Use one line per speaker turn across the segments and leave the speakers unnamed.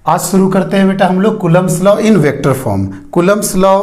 आज शुरू करते हैं बेटा हम लोग Coulomb's law in vector form. Coulomb's law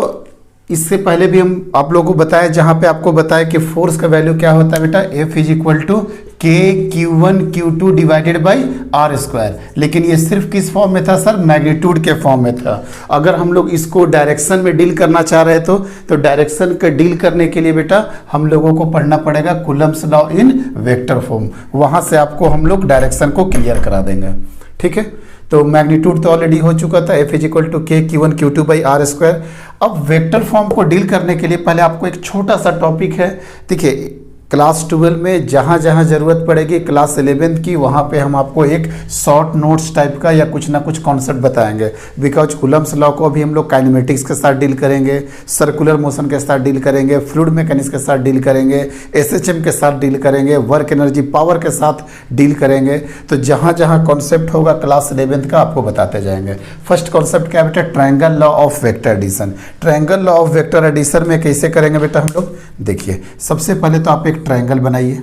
इससे पहले भी हम आप लोगों को बताया, जहां पे आपको बताया कि फोर्स का वैल्यू क्या होता है बेटा, F is equal to k Q1 Q2 divided by are square. लेकिन ये सिर्फ किस फॉर्म में था सर, मैग्नीट्यूड के फॉर्म में था। अगर हम लोग इसको डायरेक्शन में डील करना चाह रहे तो डायरेक्शन का डील करने के लिए बेटा हम लोगों को पढ़ना पड़ेगा Coulomb's law in vector form. वहां से आपको हम लोग डायरेक्शन को क्लियर करा देंगे, ठीक है। तो मैग्नीट्यूड तो ऑलरेडी हो चुका था, F is equal to k Q1 Q2 by are square. अब वेक्टर फॉर्म को डील करने के लिए पहले आपको एक छोटा सा टॉपिक है, देखिए क्लास 12 में जहाँ जहाँ ज़रूरत पड़ेगी क्लास 11 की, वहाँ पे हम आपको एक शॉर्ट नोट्स टाइप का या कुछ ना कुछ कॉन्सेप्ट बताएंगे। बिकॉज कूलम्ब्स लॉ को अभी हम लोग काइनेमेटिक्स के साथ डील करेंगे, सर्कुलर मोशन के साथ डील करेंगे, फ्लूइड मैकेनिक्स के साथ डील करेंगे, SHM के साथ डील करेंगे, वर्क एनर्जी पावर के साथ डील करेंगे। तो जहाँ जहाँ कॉन्सेप्ट होगा क्लास 11 का आपको बताते जाएंगे। फर्स्ट कॉन्सेप्ट क्या है बेटा, triangle law of vector addition. Triangle law of vector addition में कैसे करेंगे बेटा हम लोग, देखिए सबसे पहले तो आप एक ट्रायंगल बनाइए।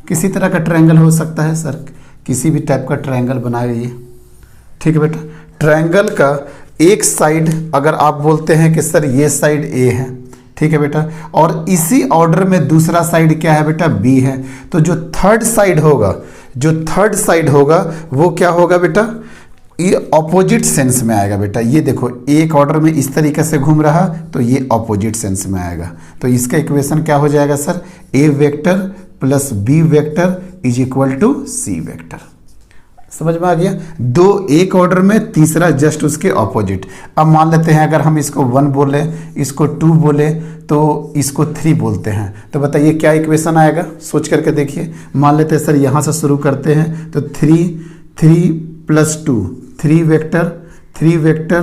किसी तरह का ट्रायंगल हो सकता है सर, किसी भी टाइप का ट्रायंगल बनाइए, ठीक है बेटा। ट्रायंगल का एक साइड अगर आप बोलते हैं कि सर ये साइड A है, ठीक है बेटा, और इसी ऑर्डर में दूसरा साइड क्या है बेटा, B है, तो जो थर्ड साइड होगा वो क्या होगा बेटा, ये ऑपोजिट सेंस में आएगा बेटा। ये देखो एक ऑर्डर में इस तरीके से घूम रहा तो ये ऑपोजिट सेंस में आएगा। तो इसका इक्वेशन क्या हो जाएगा sir, A vector plus B vector is equal to C vector. समझ में आ गया, दो एक ऑर्डर में, तीसरा जस्ट उसके ऑपोजिट। अब मान लेते हैं अगर हम इसको 1 बोले, इसको 2 बोले, तो इसको 3 बोलते हैं, तो बताइए क्या इक्वेशन आएगा, सोच करके देखिए। मान लेते हैं सर यहाँ से शुरू करते हैं, तो 3 plus 2 3 vector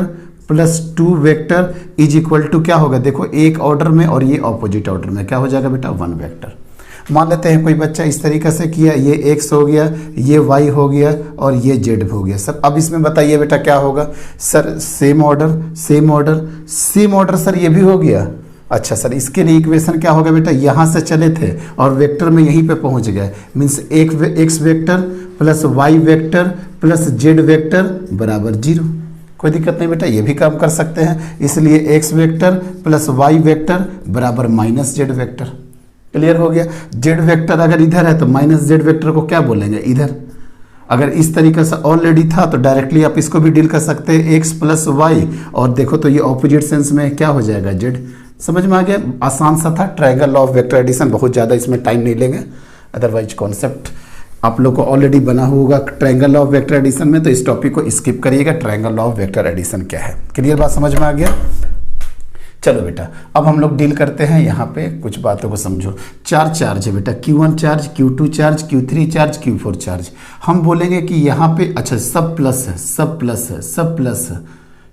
plus 2 vector is equal to क्या होगा, देखो एक ऑर्डर में और ये ऑपोजिट ऑर्डर में क्या हो जाएगा बेटा, 1 वेक्टर। मान लेते हैं कोई बच्चा इस तरीके से किया, ये x हो गया, ये y हो गया और ये z हो गया। सर अब इसमें बताइए बेटा क्या होगा, सर सेम ऑर्डर सर ये भी हो गया। अच्छा सर इसके लिए इक्वेशन क्या होगा बेटा, यहाँ से चले थे और वेक्टर में यहीं पे पहुँच गए, मीन्स एक x vector plus y vector plus z vector बराबर 0। कोई दिक्कत नहीं बेटा, ये भी काम कर सकते हैं। इसलिए x vector plus y vector बराबर माइनस z वेक्टर। क्लियर हो गया, z वेक्टर अगर इधर है तो माइनस z वेक्टर को क्या बोलेंगे, इधर। अगर इस तरीके से ऑलरेडी था तो डायरेक्टली आप इसको भी डील कर सकते हैं, x प्लस y, और देखो तो ये ऑपोजिट सेंस में क्या हो जाएगा, z। समझ में आ गया, आसान सा था। Triangle law of vector addition, बहुत ज़्यादा इसमें टाइम नहीं लेंगे, अदरवाइज कॉन्सेप्ट आप लोग को ऑलरेडी बना होगा triangle law of vector addition में, तो इस टॉपिक को स्किप करिएगा। Triangle law of vector addition क्या है, क्लियर बात समझ में आ गया। चलो बेटा अब हम लोग डील करते हैं, यहाँ पे कुछ बातों को समझो। 4 चार्ज है बेटा, Q1 charge, Q2 charge, Q3 charge, Q4 charge. हम बोलेंगे कि यहाँ पे अच्छा सब प्लस है,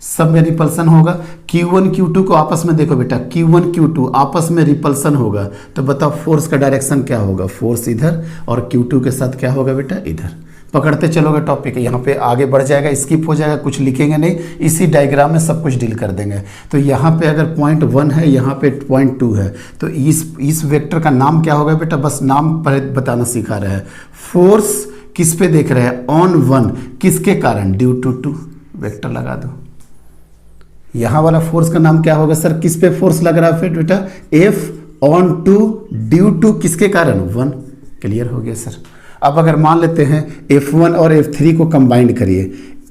सब में रिपल्सन होगा। Q1 Q2 को आपस में देखो बेटा, Q1 Q2 आपस में रिपल्सन होगा, तो बताओ फोर्स का डायरेक्शन क्या होगा, फोर्स इधर, और Q2 के साथ क्या होगा बेटा, इधर। पकड़ते चलोगे टॉपिक, यहाँ पे आगे बढ़ जाएगा, स्किप हो जाएगा, कुछ लिखेंगे नहीं, इसी डायग्राम में सब कुछ डील कर देंगे। तो यहाँ पे अगर पॉइंट 1 है, यहाँ पे पॉइंट 2 है, तो इस वेक्टर का नाम क्या होगा बेटा, बस नाम पर बताना सिखा रहे हैं। फोर्स किस पे देख रहे हैं, ऑन 1, किसके कारण, ड्यू टू 2, वेक्टर लगा दो। यहाँ वाला फोर्स का नाम क्या होगा सर, किस पे फोर्स लग रहा है फिर बेटा, F ऑन 2 ड्यू टू किसके कारण, 1। क्लियर हो गया सर। अब अगर मान लेते हैं F1 और F3 को कंबाइंड करिए,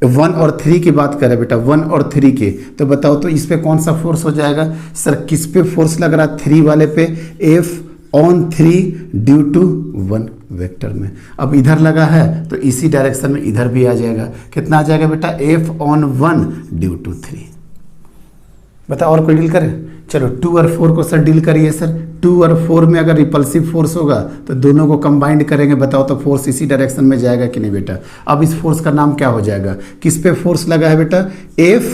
1 और 3 की बात करें बेटा, 1 और 3 के, तो बताओ तो इस पे कौन सा फोर्स हो जाएगा सर, किस पे फोर्स लग रहा है, 3 वाले पे, F on 3 due to 1 vector में। अब इधर लगा है तो इसी डायरेक्शन में इधर भी आ जाएगा, कितना आ जाएगा बेटा, F ऑन 1 ड्यू टू 3। बता और कोई डील करे, चलो 2 और 4 को सर डील करिए सर। 2 और 4 में अगर रिपल्सिव फोर्स होगा तो दोनों को कंबाइंड करेंगे, बताओ तो फोर्स इसी डायरेक्शन में जाएगा कि नहीं बेटा। अब इस फोर्स का नाम क्या हो जाएगा, किस पे फोर्स लगा है बेटा, F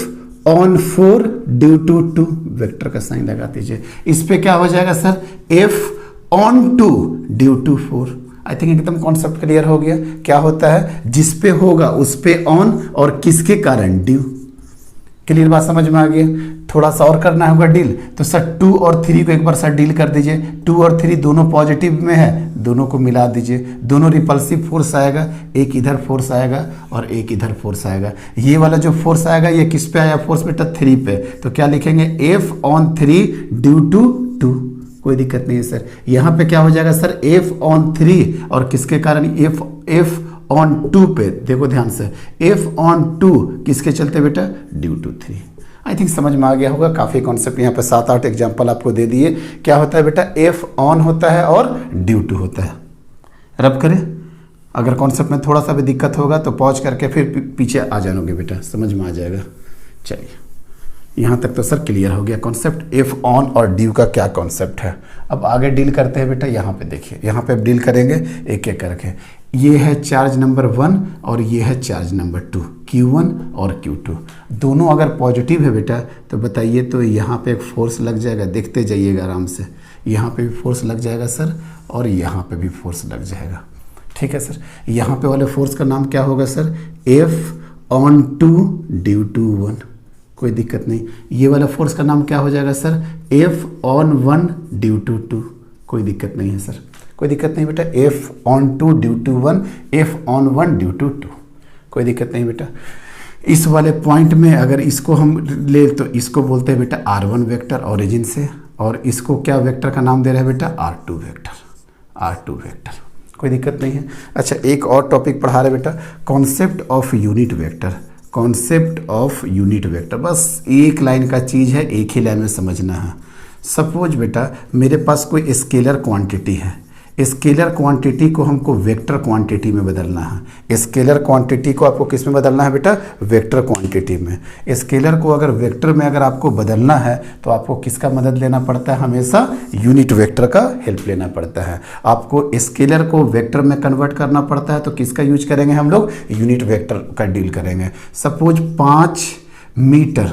on 4 due to 2, vector का साइन लगा दीजिए। इस पे क्या हो जाएगा sir, F on 2 due to 4। I think एकदम कॉन्सेप्ट क्लियर हो गया। क्या होता है, जिस पे होगा उस पे ऑन और किसके कारण, ड्यू। क्लियर बात समझ में आ गया। थोड़ा सा और करना होगा डील, तो सर 2 और 3 को एक बार सर डील कर दीजिए। 2 और 3 दोनों पॉजिटिव में है, दोनों को मिला दीजिए, दोनों रिपल्सिव फोर्स आएगा, एक इधर फोर्स आएगा और एक इधर फोर्स आएगा। ये वाला जो फोर्स आएगा ये किस पे आया फोर्स बेटा 3 पे, तो क्या लिखेंगे F/3 ड्यू टू 2, कोई दिक्कत नहीं है सर। यहाँ पे क्या हो जाएगा सर F/3 और किसके कारण F/2 पे, देखो ध्यान से F/2 किसके चलते बेटा ड्यू टू 3। आई थिंक समझ में आ गया होगा, काफ़ी कॉन्सेप्ट यहाँ पे 7-8 एग्जाम्पल आपको दे दिए। क्या होता है बेटा F/on होता है और ड्यू टू होता है। रब करें, अगर कॉन्सेप्ट में थोड़ा सा भी दिक्कत होगा तो पॉज करके फिर पीछे आ जाओगे बेटा, समझ में आ जाएगा। चलिए यहाँ तक तो सर क्लियर हो गया कॉन्सेप्ट F/on और ड्यू का क्या कॉन्सेप्ट है। अब आगे डील करते हैं बेटा, यहाँ पे देखिए, यहाँ पे डील करेंगे एक एक करके। ये है चार्ज नंबर 1 और ये है चार्ज नंबर 2, Q1 और Q2, दोनों अगर पॉजिटिव है बेटा तो बताइए, तो यहाँ पे एक फोर्स लग जाएगा, देखते जाइएगा आराम से, यहाँ पे भी फोर्स लग जाएगा सर और यहाँ पे भी फोर्स लग जाएगा। ठीक है सर, यहाँ पे वाले फोर्स का नाम क्या होगा सर F/2 ड्यू टू 1, कोई दिक्कत नहीं। ये वाला फोर्स का नाम क्या हो जाएगा सर F/1 ड्यू टू 2, कोई दिक्कत नहीं है सर, कोई दिक्कत नहीं बेटा। F/2 due to 1, F/1 due to 2, कोई दिक्कत नहीं बेटा। इस वाले पॉइंट में अगर इसको हम ले तो इसको बोलते हैं बेटा R1 वेक्टर ओरिजिन से, और इसको क्या वेक्टर का नाम दे रहे हैं बेटा R2 वेक्टर, कोई दिक्कत नहीं है। अच्छा एक और टॉपिक पढ़ा रहे बेटा, concept of unit vector, concept of unit vector, बस एक लाइन का चीज़ है, एक ही लाइन में समझना है। सपोज बेटा मेरे पास कोई स्केलर क्वांटिटी है, स्केलर क्वांटिटी को हमको वेक्टर क्वांटिटी में बदलना है। स्केलर क्वांटिटी को आपको किस में बदलना है बेटा वेक्टर क्वांटिटी में। स्केलर को अगर वेक्टर में अगर आपको बदलना है तो आपको किसका मदद लेना पड़ता है, हमेशा यूनिट वेक्टर का हेल्प लेना पड़ता है। आपको स्केलर को वेक्टर में कन्वर्ट करना पड़ता है तो किसका यूज करेंगे हम लोग, यूनिट वेक्टर का डील करेंगे। सपोज 5 मीटर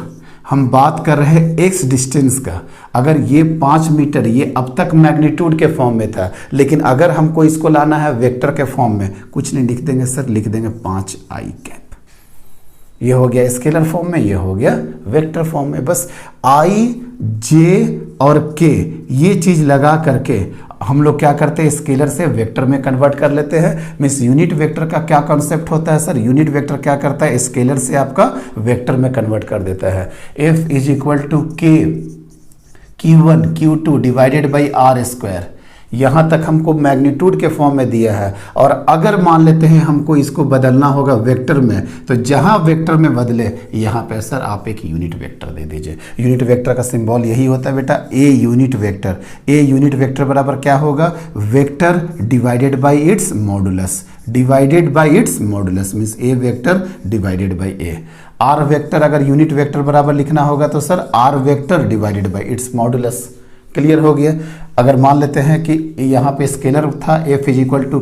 हम बात कर रहे हैं एक्स डिस्टेंस का, अगर ये 5 मीटर ये अब तक मैग्नीट्यूड के फॉर्म में था, लेकिन अगर हमको इसको लाना है वेक्टर के फॉर्म में, कुछ नहीं लिख देंगे सर, लिख देंगे 5i कैप। ये हो गया स्केलर फॉर्म में, ये हो गया वेक्टर फॉर्म में। बस i, j और k ये चीज लगा करके हम लोग क्या करते हैं, स्केलर से वेक्टर में कन्वर्ट कर लेते हैं। मीन्स यूनिट वेक्टर का क्या कॉन्सेप्ट होता है सर, यूनिट वेक्टर क्या करता है, स्केलर से आपका वेक्टर में कन्वर्ट कर देता है। F = k Q1 Q2 divided by R², यहाँ तक हमको मैग्नीट्यूड के फॉर्म में दिया है। और अगर मान लेते हैं हमको इसको बदलना होगा वेक्टर में, तो जहाँ वेक्टर में बदले यहाँ पे सर आप एक यूनिट वेक्टर दे दीजिए। यूनिट वेक्टर का सिंबल यही होता है बेटा a unit vector. A unit vector बराबर क्या होगा, vector divided by its modulus, divided by its modulus means a vector divided by a. R vector अगर यूनिट वेक्टर बराबर लिखना होगा तो sir r vector divided by its modulus. Clear हो गया। अगर मान लेते हैं कि यहाँ पे स्केलर था F =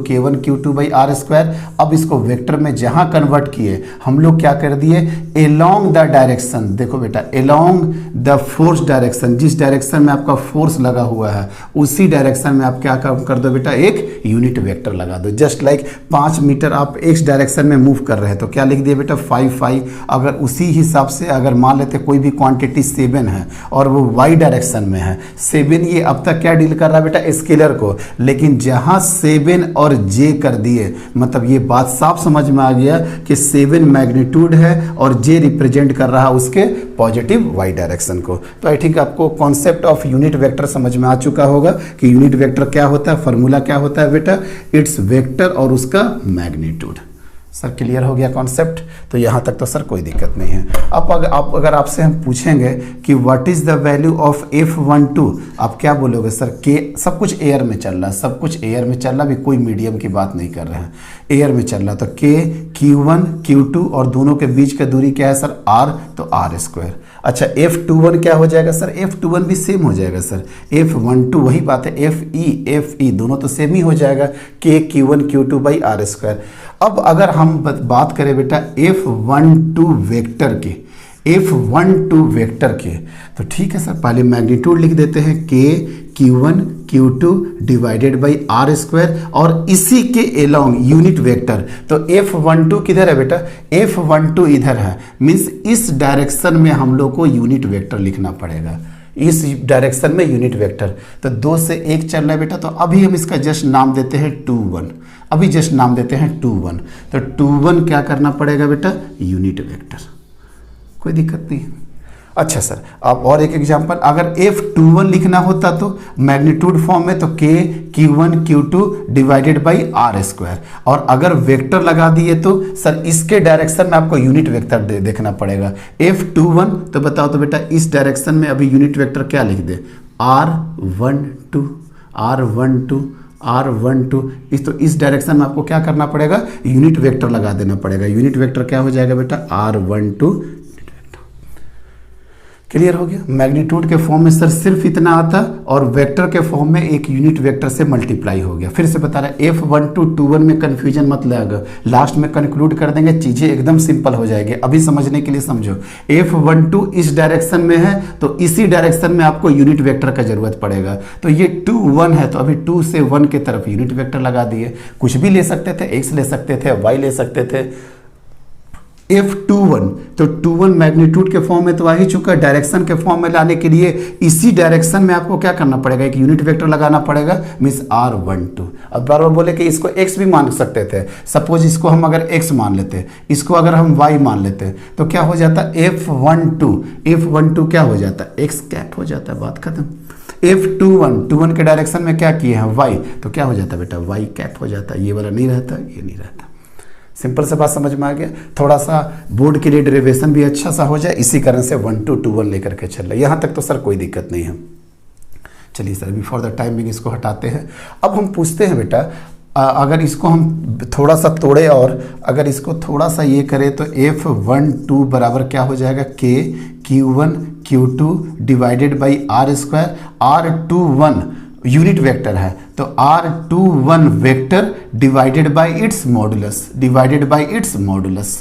K1 Q2 by R², अब इसको वेक्टर में जहाँ कन्वर्ट किए हम लोग क्या कर दिए, एलोंग द डायरेक्शन, देखो बेटा एलोंग द फोर्स डायरेक्शन, जिस डायरेक्शन में आपका फोर्स लगा हुआ है उसी डायरेक्शन में आप क्या कर दो बेटा, एक यूनिट वेक्टर लगा दो। जस्ट लाइक 5 मीटर आप x डायरेक्शन में मूव कर रहे हैं तो क्या लिख दिए बेटा 5 अगर उसी हिसाब से अगर मान लेते कोई भी क्वांटिटी 7 है और वो y डायरेक्शन में है, 7 ये अब तक क्या डील कर रहा है बेटा स्केलर को, लेकिन जहां 7 और j कर दिए, मतलब ये बात साफ समझ में आ गया कि 7 मैग्नीट्यूड है और j रिप्रेजेंट कर रहा है उसके पॉजिटिव y डायरेक्शन को। तो आई थिंक आपको कॉन्सेप्ट ऑफ यूनिट वेक्टर समझ में आ चुका होगा कि यूनिट वेक्टर क्या होता है, फॉर्मूला क्या होता है बेटा, इट्स वेक्टर और उसका मैग्नीट्यूड। सर क्लियर हो गया कॉन्सेप्ट, तो यहाँ तक तो सर कोई दिक्कत नहीं है। अब अगर आपसे हम पूछेंगे कि what is the value of F12, आप क्या बोलोगे सर, के सब कुछ एयर में चल रहा है, सब कुछ एयर में चल रहा है, अभी कोई मीडियम की बात नहीं कर रहे हैं, एयर में चल रहा, तो के Q1 Q2 और दोनों के बीच का दूरी क्या है सर R, तो R²। अच्छा F21 क्या हो जाएगा सर, F21 भी सेम हो जाएगा सर, F12 वही बात है, FE दोनों तो सेम ही हो जाएगा, के Q1 Q2 बाई R²। अब अगर हम बात करें बेटा F12 वेक्टर के, F12 वेक्टर के, तो ठीक है सर पहले मैग्नीट्यूड लिख देते हैं, के Q1 Q2 divided by are square और इसी के एलोंग यूनिट वेक्टर। तो F12 किधर है बेटा, F12 इधर है, मीन्स इस डायरेक्शन में हम लोग को यूनिट वेक्टर लिखना पड़ेगा, इस डायरेक्शन में यूनिट वेक्टर। तो 2 से 1 चल रहा है बेटा, तो अभी हम इसका जस्ट नाम देते हैं 21, अभी जस्ट नाम देते हैं 21। तो 21 क्या करना पड़ेगा बेटा, यूनिट वेक्टर, कोई दिक्कत नहीं है। अच्छा सर, अब और एक एग्जांपल, अगर F21 लिखना होता तो मैग्नीट्यूड फॉर्म में तो K Q1 Q2 divided by are square, और अगर वेक्टर लगा दिए तो सर इसके डायरेक्शन में आपको यूनिट वेक्टर देखना पड़ेगा। F21 तो बताओ तो बेटा इस डायरेक्शन में अभी यूनिट वेक्टर क्या लिख दे, R12 R12 R12, इस डायरेक्शन में आपको क्या करना पड़ेगा, यूनिट वेक्टर लगा देना पड़ेगा। यूनिट वेक्टर क्या हो जाएगा बेटा, R12। क्लियर हो गया। मैग्नीट्यूड के फॉर्म में सर सिर्फ इतना आता, और वेक्टर के फॉर्म में एक यूनिट वेक्टर से मल्टीप्लाई हो गया। फिर से बता रहा है, F12 21 में कन्फ्यूजन मत लगा, लास्ट में कंक्लूड कर देंगे, चीज़ें एकदम सिंपल हो जाएगी। अभी समझने के लिए समझो, F12 इस डायरेक्शन में है तो इसी डायरेक्शन में आपको यूनिट वेक्टर का जरूरत पड़ेगा। तो ये 21 है, तो अभी 2 से 1 की तरफ यूनिट वेक्टर लगा दिए। कुछ भी ले सकते थे, x ले सकते थे, y ले सकते थे। F21 तो 21 मैग्नीट्यूड के फॉर्म में तो आ ही चुका, डायरेक्शन के फॉर्म में लाने के लिए इसी डायरेक्शन में आपको क्या करना पड़ेगा, एक यूनिट वेक्टर लगाना पड़ेगा, मींस R12। अब बार बार बोले कि इसको x भी मान सकते थे, सपोज इसको हम अगर x मान लेते, इसको अगर हम y मान लेते तो क्या हो जाता, F12 क्या हो जाता, x कैप हो जाता है, बात खत्म। F21 के डायरेक्शन में क्या किए हैं, y, तो क्या हो जाता बेटा, y कैप हो जाता, ये वाला नहीं रहता, ये नहीं रहता। सिंपल से बात समझ में आ गया। थोड़ा सा बोर्ड के लिए डेरिवेशन भी अच्छा सा हो जाए, इसी कारण से 1 to 21 लेकर के चल रहे, यहाँ तक तो सर कोई दिक्कत नहीं है। चलिए सर, बिफोर द टाइमिंग इसको हटाते हैं। अब हम पूछते हैं बेटा, अगर इसको हम थोड़ा सा तोड़े और अगर इसको थोड़ा सा ये करें तो F12 बराबर क्या हो जाएगा, K Q1 Q2 divided by are square. R21 unit vector है तो R21 vector divided by its modulus, divided by its modulus,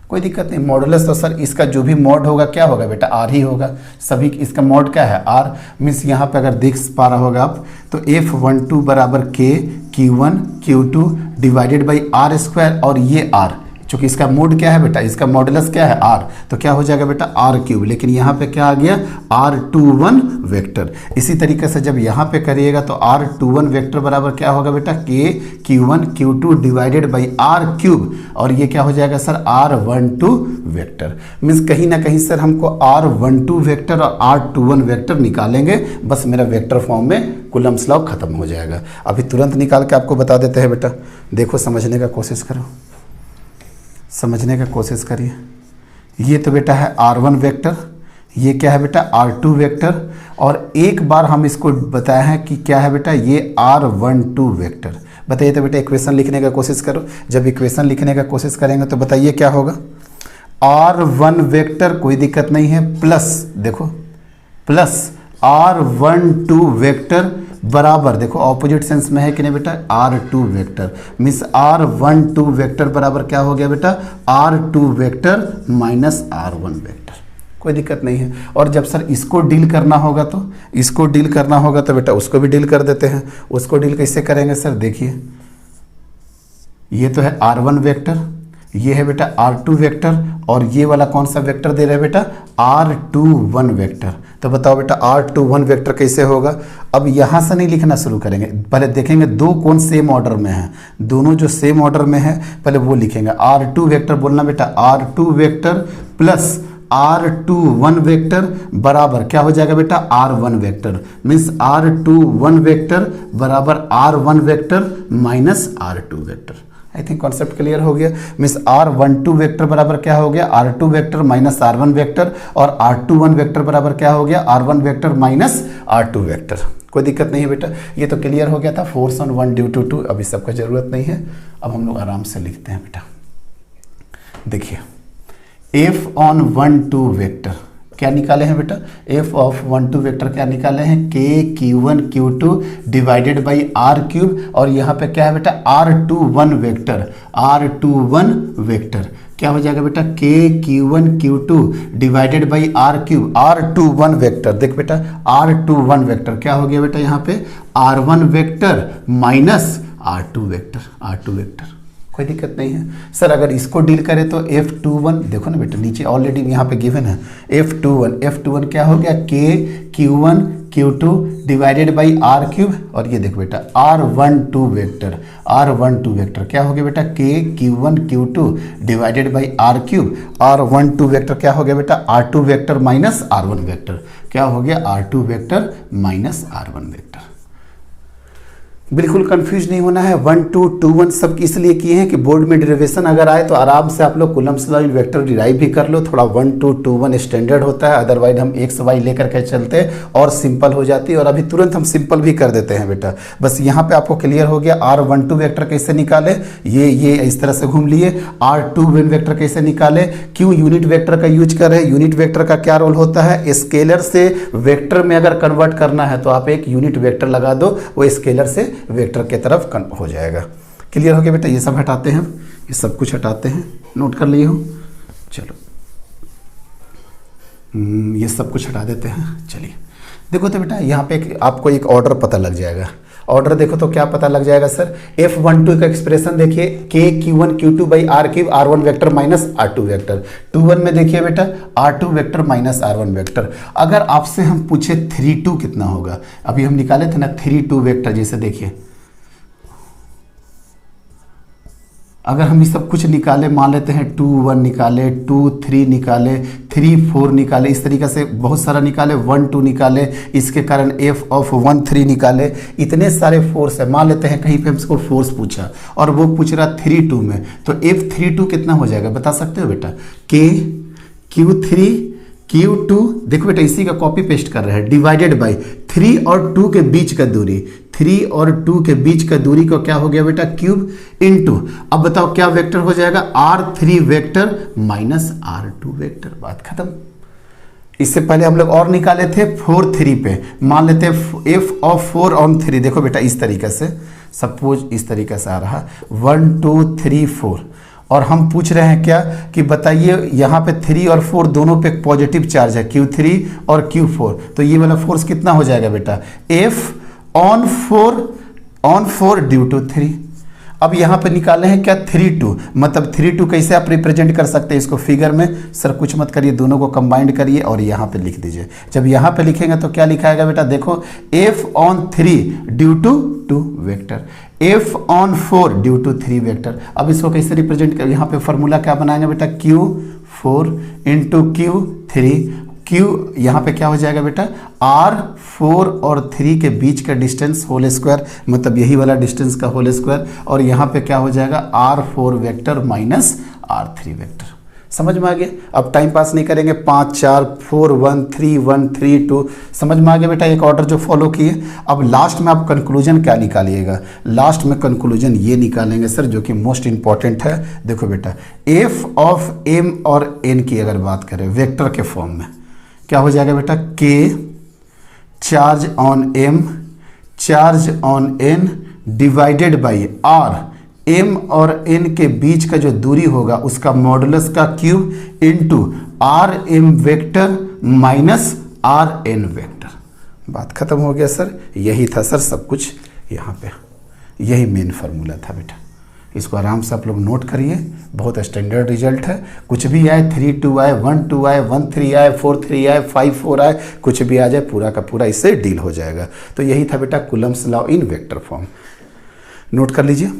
कोई दिक्कत नहीं। मॉडुलस तो सर इसका जो भी मॉड होगा क्या होगा बेटा, R ही होगा, सभी इसका मॉड क्या है, R। मीन्स यहाँ पे अगर देख पा रहा होगा आप तो F12 बराबर K Q1 Q2 divided by are square, और ये R चूंकि इसका मोड क्या है बेटा, इसका मॉडुलस क्या है, R, तो क्या हो जाएगा बेटा R3। लेकिन यहाँ पे क्या आ गया, R21 वेक्टर। इसी तरीके से जब यहाँ पे करिएगा तो R21 वेक्टर बराबर क्या होगा बेटा, K Q1 Q2 divided by R3, और ये क्या हो जाएगा सर, R12 वेक्टर। मीन्स कहीं ना कहीं सर हमको R12 वेक्टर और R21 वेक्टर निकालेंगे, बस मेरा वेक्टर फॉर्म में कूलम्स लॉ खत्म हो जाएगा। अभी तुरंत निकाल के आपको बता देते हैं बेटा, देखो समझने का कोशिश करो, समझने का कोशिश करिए। ये तो बेटा है R1 वेक्टर, ये क्या है बेटा R2 वेक्टर, और एक बार हम इसको बताया है कि क्या है बेटा, ये R12 वेक्टर। बताइए तो बेटा इक्वेशन लिखने का कोशिश करो। जब इक्वेशन लिखने का कोशिश करेंगे तो बताइए क्या होगा, R1 वेक्टर, कोई दिक्कत नहीं है, प्लस देखो प्लस R12 वेक्टर बराबर, देखो ऑपोजिट सेंस में है कि नहीं बेटा, R2 vector. Means R12 vector बराबर क्या हो गया बेटा, R2 vector minus R1 vector, कोई दिक्कत नहीं है। और जब सर इसको डील करना होगा तो इसको डील करना होगा तो बेटा उसको भी डील कर देते हैं। उसको डील कैसे करेंगे सर, देखिए ये तो है R1 वेक्टर, ये है बेटा R2 वेक्टर, और ये वाला कौन सा वेक्टर दे रहे हैं बेटा, R21 वेक्टर। तो बताओ बेटा R21 वेक्टर कैसे होगा। अब यहाँ से नहीं लिखना शुरू करेंगे, पहले देखेंगे दो कौन सेम ऑर्डर में है, दोनों जो सेम ऑर्डर में है पहले वो लिखेंगे। R2 वेक्टर बोलना बेटा, R2 vector plus R21 vector बराबर क्या हो जाएगा बेटा, R1 vector. Means R21 vector बराबर R1 vector minus R2 vector. I think concept clear हो गया। मीन्स R12 वेक्टर बराबर क्या हो गया, R2 vector minus R1 vector, और R21 वेक्टर बराबर क्या हो गया, R1 vector minus R2 vector. कोई दिक्कत नहीं है बेटा, ये तो क्लियर हो गया था। फोर्स ऑन 1 ड्यू टू 2, अभी सबका जरूरत नहीं है। अब हम लोग आराम से लिखते हैं बेटा। देखिए F ऑन 1 2 वेक्टर क्या निकाले हैं बेटा, F ऑफ 1 2 वेक्टर क्या निकाले हैं, K Q1 Q2 divided by R3, और यहाँ पे क्या है बेटा R21 वेक्टर, R21 वेक्टर। क्या हो जाएगा बेटा, k q1 q2 divided by r³ r21 vector. देख बेटा r21 वेक्टर क्या हो गया बेटा, यहाँ पे r1 vector minus r2 vector. कोई दिक्कत नहीं है सर। अगर इसको डील करें तो F21 देखो ना बेटा, नीचे ऑलरेडी यहाँ पे गिवन है F21 क्या हो गया, k q1 q2 divided by r³ और ये देखो बेटा r12 वेक्टर क्या हो गया बेटा, k q2 divided by r³ r12 vector क्या हो गया बेटा, r2 vector minus r1 vector. क्या हो गया, r2 vector minus r1 vector. बिल्कुल कंफ्यूज नहीं होना है। 1 2 2 1 सब इसलिए किए हैं कि बोर्ड में डेरिवेशन अगर आए तो आराम से आप लोग Coulomb's law in vector derive भी कर लो। थोड़ा 1 2 2 1 स्टैंडर्ड होता है, अदरवाइज हम एक्स वाई लेकर के चलते हैं और सिंपल हो जाती है। और अभी तुरंत हम सिंपल भी कर देते हैं बेटा। बस यहाँ पे आपको क्लियर हो गया R12 वेक्टर कैसे निकाले, ये इस तरह से घूम लिए। R21 वेक्टर कैसे निकाले, क्यों यूनिट वेक्टर का यूज कर रहे हैं। यूनिट वेक्टर का क्या रोल होता है, स्केलर से वेक्टर में अगर कन्वर्ट करना है तो आप एक यूनिट वेक्टर लगा दो, वो स्केलर से वेक्टर के तरफ हो जाएगा। क्लियर हो गया बेटा। ये सब हटाते हैं, ये सब कुछ हटाते हैं, नोट कर लिए हो। चलो ये सब कुछ हटा देते हैं। चलिए देखो तो बेटा यहाँ पे आपको एक ऑर्डर पता लग जाएगा। ऑर्डर देखो तो क्या पता लग जाएगा सर, F12 का एक्सप्रेशन देखिए, k q1 q2 by r³ r1 vector minus r2 vector. 21 में देखिए बेटा r2 vector minus r1 vector. अगर आपसे हम पूछे 32 कितना होगा, अभी हम निकाले थे ना 32 वेक्टर, जैसे देखिए अगर हम ये सब कुछ निकाले, मान लेते हैं 2 1 निकाले, 2 3 निकाले, 3 4 निकाले, इस तरीके से बहुत सारा निकाले, 1 2 निकाले, इसके कारण f ऑफ 1 3 निकाले, इतने सारे फोर्स है। मान लेते हैं कहीं पे हमको फोर्स पूछा और वो पूछ रहा 3 2 में, तो F32 कितना हो जाएगा बता सकते हो बेटा, k q3 q2, देखो बेटा इसी का कॉपी पेस्ट कर रहे हैं, डिवाइडेड बाई 3 और 2 के बीच का दूरी, 3 और 2 के बीच का दूरी को क्या हो गया बेटा, क्यूब इनटू, अब बताओ क्या वेक्टर हो जाएगा, R3 vector minus R2 vector. बात खत्म। इससे पहले हम लोग और निकाले थे 4 3 पे, मान लेते हैं f ऑफ 4 ऑन 3, देखो बेटा इस तरीके से, सपोज इस तरीके से आ रहा 1 2 3 4, और हम पूछ रहे हैं क्या कि बताइए यहाँ पे 3 और 4 दोनों पे पॉजिटिव चार्ज है, Q3 और Q4, तो ये वाला फोर्स कितना हो जाएगा बेटा, F ऑन 4 ड्यू टू 3। अब यहाँ पे निकाले हैं क्या 3 2, मतलब 3 2 कैसे आप रिप्रेजेंट कर सकते हैं इसको फिगर में, सर कुछ मत करिए, दोनों को कंबाइंड करिए और यहाँ पे लिख दीजिए। जब यहाँ पे लिखेंगे तो क्या लिखाएगा बेटा, देखो F on 3 due to 2 vector, F on 4 due to 3 vector. अब इसको कैसे रिप्रेजेंट कर, यहाँ पे फॉर्मूला क्या बनाएंगे बेटा, Q4 इंटू Q3, Q यहाँ पे क्या हो जाएगा बेटा, R4 और 3 के बीच का डिस्टेंस होल स्क्वायर, मतलब यही वाला डिस्टेंस का होल स्क्वायर, और यहाँ पे क्या हो जाएगा R4 vector minus R3 vector. समझ में आ गया। अब टाइम पास नहीं करेंगे, 5 4 4 1 3 1 3 2, समझ में आ गया बेटा एक ऑर्डर जो फॉलो किए। अब लास्ट में आप कंक्लूजन क्या निकालिएगा, लास्ट में कंक्लूजन ये निकालेंगे सर जो कि मोस्ट इंपॉर्टेंट है। देखो बेटा f ऑफ m और n की अगर बात करें वेक्टर के फॉर्म में, क्या हो जाएगा बेटा, k charge on m charge on n divided by r, m और n के बीच का जो दूरी होगा उसका मॉडुलस का cube into rm vector minus rn vector. बात खत्म हो गया सर। यही था सर सब कुछ, यहाँ पे यही मेन फार्मूला था बेटा। इसको आराम से आप लोग नोट करिए, बहुत स्टैंडर्ड रिजल्ट है। कुछ भी आए, 3 2 आए, 1 2 आए, 1 3 आए, 4 3 आए, 5 4 आए, कुछ भी आ जाए पूरा का पूरा इससे डील हो जाएगा। तो यही था बेटा Coulomb's law in vector form, note कर लीजिए।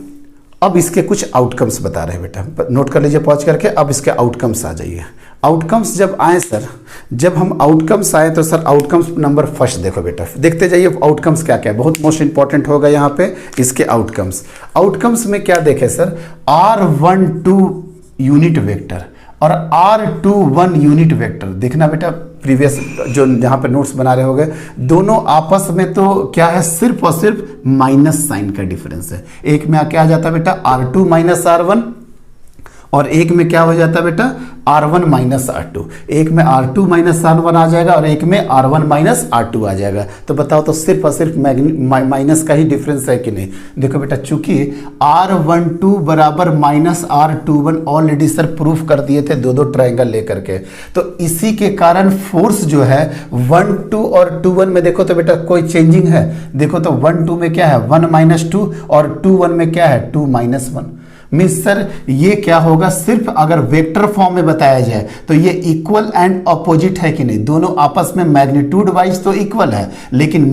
अब इसके कुछ आउटकम्स बता रहे हैं बेटा, नोट कर लीजिए पॉज करके। अब इसके आउटकम्स आ जाइए। आउटकम्स जब आए सर, जब हम आउटकम्स आए तो सर आउटकम्स नंबर फर्स्ट देखो बेटा, देखते जाइए आउटकम्स क्या क्या है, बहुत मोस्ट इंपॉर्टेंट होगा यहाँ पे इसके आउटकम्स। आउटकम्स में क्या देखे सर, R12 यूनिट वेक्टर और R21 यूनिट वेक्टर। देखना बेटा प्रीवियस जो यहाँ पे नोट्स बना रहे होंगे, दोनों आपस में तो क्या है, सिर्फ और सिर्फ माइनस साइन का डिफरेंस है। एक में क्या आ जाता है बेटा R2 माइनस R1, और एक में क्या हो जाता है बेटा R1 माइनस R2, एक में R2 माइनस R1 आ जाएगा और एक में R1 माइनस R2 आ जाएगा। तो बताओ तो सिर्फ और सिर्फ माइनस का ही डिफरेंस है कि नहीं। देखो बेटा चूंकि R12 बराबर minus R21 already sir proof कर दिए थे दो ट्रायंगल लेकर के, तो इसी के कारण फोर्स जो है 1 2 और 2 1 में देखो तो बेटा कोई चेंजिंग है। देखो तो 1 2 में क्या है 1 माइनस 2 और 2 1 में क्या है 2 माइनस 1। मीन्स सर ये क्या होगा, सिर्फ अगर वेक्टर फॉर्म में बताया जाए तो ये इक्वल एंड अपोजिट है कि नहीं। दोनों आपस में मैग्नीट्यूड वाइज तो इक्वल है, लेकिन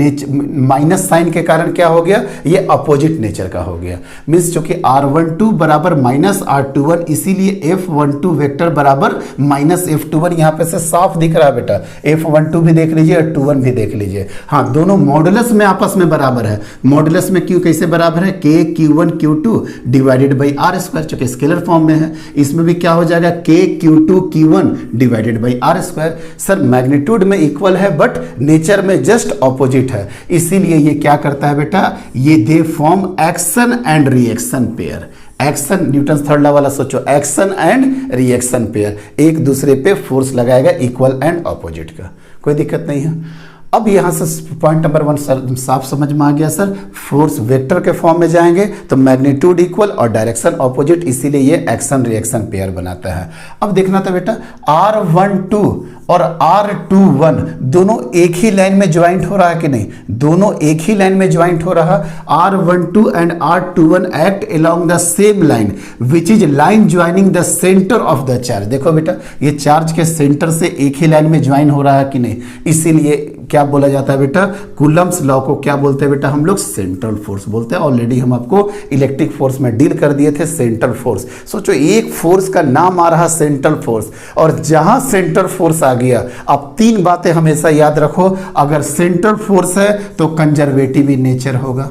माइनस साइन के कारण क्या हो गया, ये अपोजिट नेचर का हो गया। मीन्स चूंकि R12 बराबर माइनस R21, इसीलिए F12 वेक्टर बराबर माइनस F21 यहाँ पे से साफ दिख रहा है बेटा। F12 भी देख लीजिए और 21 भी देख लीजिए। हाँ, दोनों मॉडुलस में आपस में बराबर है। मॉडुलस में Q कैसे बराबर है, K Q1 Q2 divided by are square, चूंकि स्केलर फॉर्म में है। इसमें भी क्या हो जाएगा K Q2 Q1 divided by are square. Sir magnitude में इक्वल है बट नेचर में जस्ट ऑपोजिट है, इसीलिए ये क्या करता है बेटा, ये they form action and reaction pair. Action Newton third law वाला सोचो, एक्शन एंड रिएक्शन पेयर एक दूसरे पे फोर्स लगाएगा इक्वल एंड ऑपोजिट का, कोई दिक्कत नहीं है। अब यहां से पॉइंट नंबर 1 सर साफ समझ में आ गया सर। फोर्स वेक्टर के फॉर्म में जाएंगे तो मैग्नीट्यूड इक्वल और डायरेक्शन ऑपोजिट, इसीलिए ये एक्शन रिएक्शन पेयर बनाता है। अब देखना था बेटा R12 और R21 दोनों एक ही लाइन में ज्वाइंट हो रहा है कि नहीं, दोनों एक ही लाइन में ज्वाइंट हो रहा। R12 and R21 act along the same line which is line joining the centre of the charge. देखो बेटा ये चार्ज के सेंटर से एक ही लाइन में ज्वाइन हो रहा है कि नहीं, इसीलिए क्या बोला जाता है बेटा, कूलम्स लॉ को क्या बोलते हैं बेटा हम लोग, सेंट्रल फोर्स बोलते हैं। ऑलरेडी हम आपको इलेक्ट्रिक फोर्स में डील कर दिए थे सेंट्रल फोर्स। सोचो एक फोर्स का नाम आ रहा सेंट्रल फोर्स, और जहां सेंट्रल फोर्स आ गया, अब 3 बातें हमेशा याद रखो। अगर सेंट्रल फोर्स है तो कंजर्वेटिव इन नेचर होगा।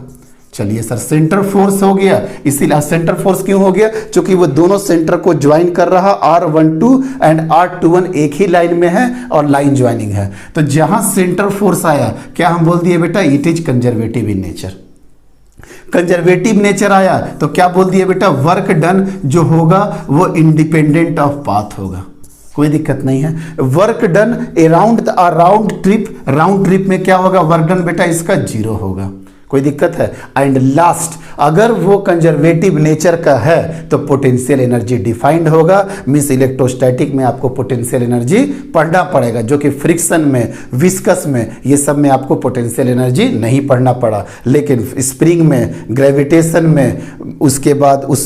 चलिए सर सेंटर फोर्स हो गया, इसीलिए सेंटर फोर्स क्यों हो गया, क्योंकि वो दोनों सेंटर को ज्वाइन कर रहा। R12 एंड R21 एक ही लाइन में है और लाइन ज्वाइनिंग है, तो जहां सेंटर फोर्स आया क्या हम बोल दिए बेटा, it is conservative in nature. Conservative nature आया तो क्या बोल दिए बेटा, वर्क डन जो होगा वो इंडिपेंडेंट ऑफ पाथ होगा, कोई दिक्कत नहीं है। Work done around round trip में क्या होगा, वर्क डन बेटा इसका 0 होगा, कोई दिक्कत है। एंड लास्ट, अगर वो कंजर्वेटिव नेचर का है तो पोटेंशियल एनर्जी डिफाइंड होगा। मींस इलेक्ट्रोस्टैटिक में आपको पोटेंशियल एनर्जी पढ़ना पड़ेगा, जो कि फ्रिक्शन में, विस्कस में, ये सब में आपको पोटेंशियल एनर्जी नहीं पढ़ना पड़ा, लेकिन स्प्रिंग में, ग्रेविटेशन में, उसके बाद उस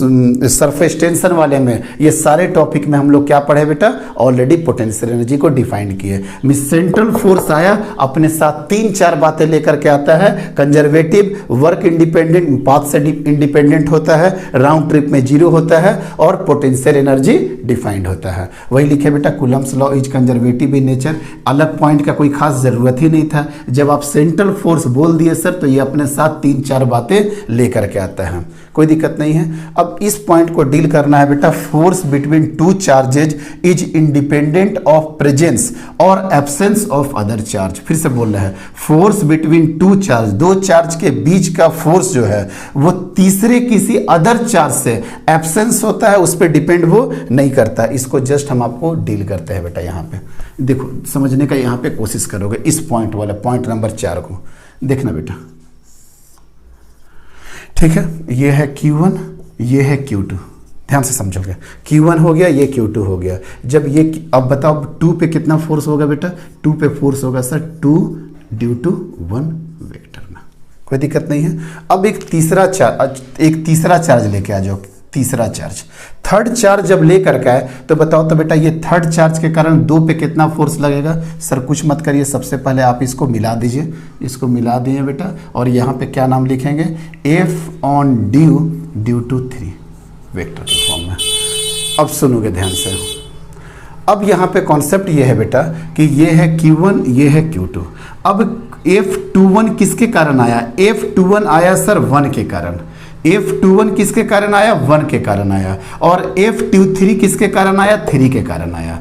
सरफेस टेंशन वाले में, ये सारे टॉपिक में हम लोग क्या पढ़े बेटा, ऑलरेडी पोटेंशियल एनर्जी को डिफाइन किए। मींस सेंट्रल फोर्स आया अपने साथ 3-4 बातें लेकर के आता है। कंजर्वेटिव, वर्क इंडिपेंडेंट, पाथ से इंडिपेंडेंट होता है, राउंड ट्रिप में 0 होता है, और पोटेंशियल एनर्जी डिफाइंड होता है। वही लिखे बेटा, Coulomb's law is conservative in nature. अलग पॉइंट का कोई खास जरूरत ही नहीं था, जब आप सेंट्रल फोर्स बोल दिए सर तो ये अपने साथ 3-4 बातें लेकर के आता है, कोई दिक्कत नहीं है। अब इस पॉइंट को डील करना है बेटा, force between 2 charges is independent of presence और एब्सेंस ऑफ अदर चार्ज। फिर से बोल रहा है, फोर्स बिटवीन 2 चार्ज, 2 चार्ज के बीच का फोर्स जो है वो तीसरे किसी अदर चार्ज से एब्सेंस होता है, उस पर डिपेंड वो नहीं करता। इसको जस्ट हम आपको डील करते हैं बेटा। यहाँ पे देखो समझने का यहाँ पे कोशिश करोगे, इस पॉइंट वाला पॉइंट नंबर 4 को देखना बेटा, ठीक है। ये है Q1, ये है Q2, ध्यान से समझोगे। Q1 हो गया, ये Q2 हो गया। जब ये, अब बताओ 2 पे कितना फोर्स होगा बेटा, 2 पे फोर्स होगा सर 2 ड्यू टू 1 वेक्टर में, कोई दिक्कत नहीं है। अब एक तीसरा चार्ज लेके आ जाओ, तीसरा चार्ज, थर्ड चार्ज जब लेकर के आए तो बताओ तो बेटा ये थर्ड चार्ज के कारण 2 पे कितना फोर्स लगेगा। सर कुछ मत करिए, सबसे पहले आप इसको मिला दीजिए, इसको मिला दिए बेटा, और यहाँ पे क्या नाम लिखेंगे, F on due to 3 vector के फॉर्म में। अब सुनोगे ध्यान से, अब यहाँ पे कॉन्सेप्ट ये है बेटा कि ये है Q1, ये है Q2। अब F21 किसके कारण आया, F21 आया सर 1 के कारण। F21 किसके कारण आया, 1 के कारण आया। और F23 किसके कारण आया, 3 के कारण आया।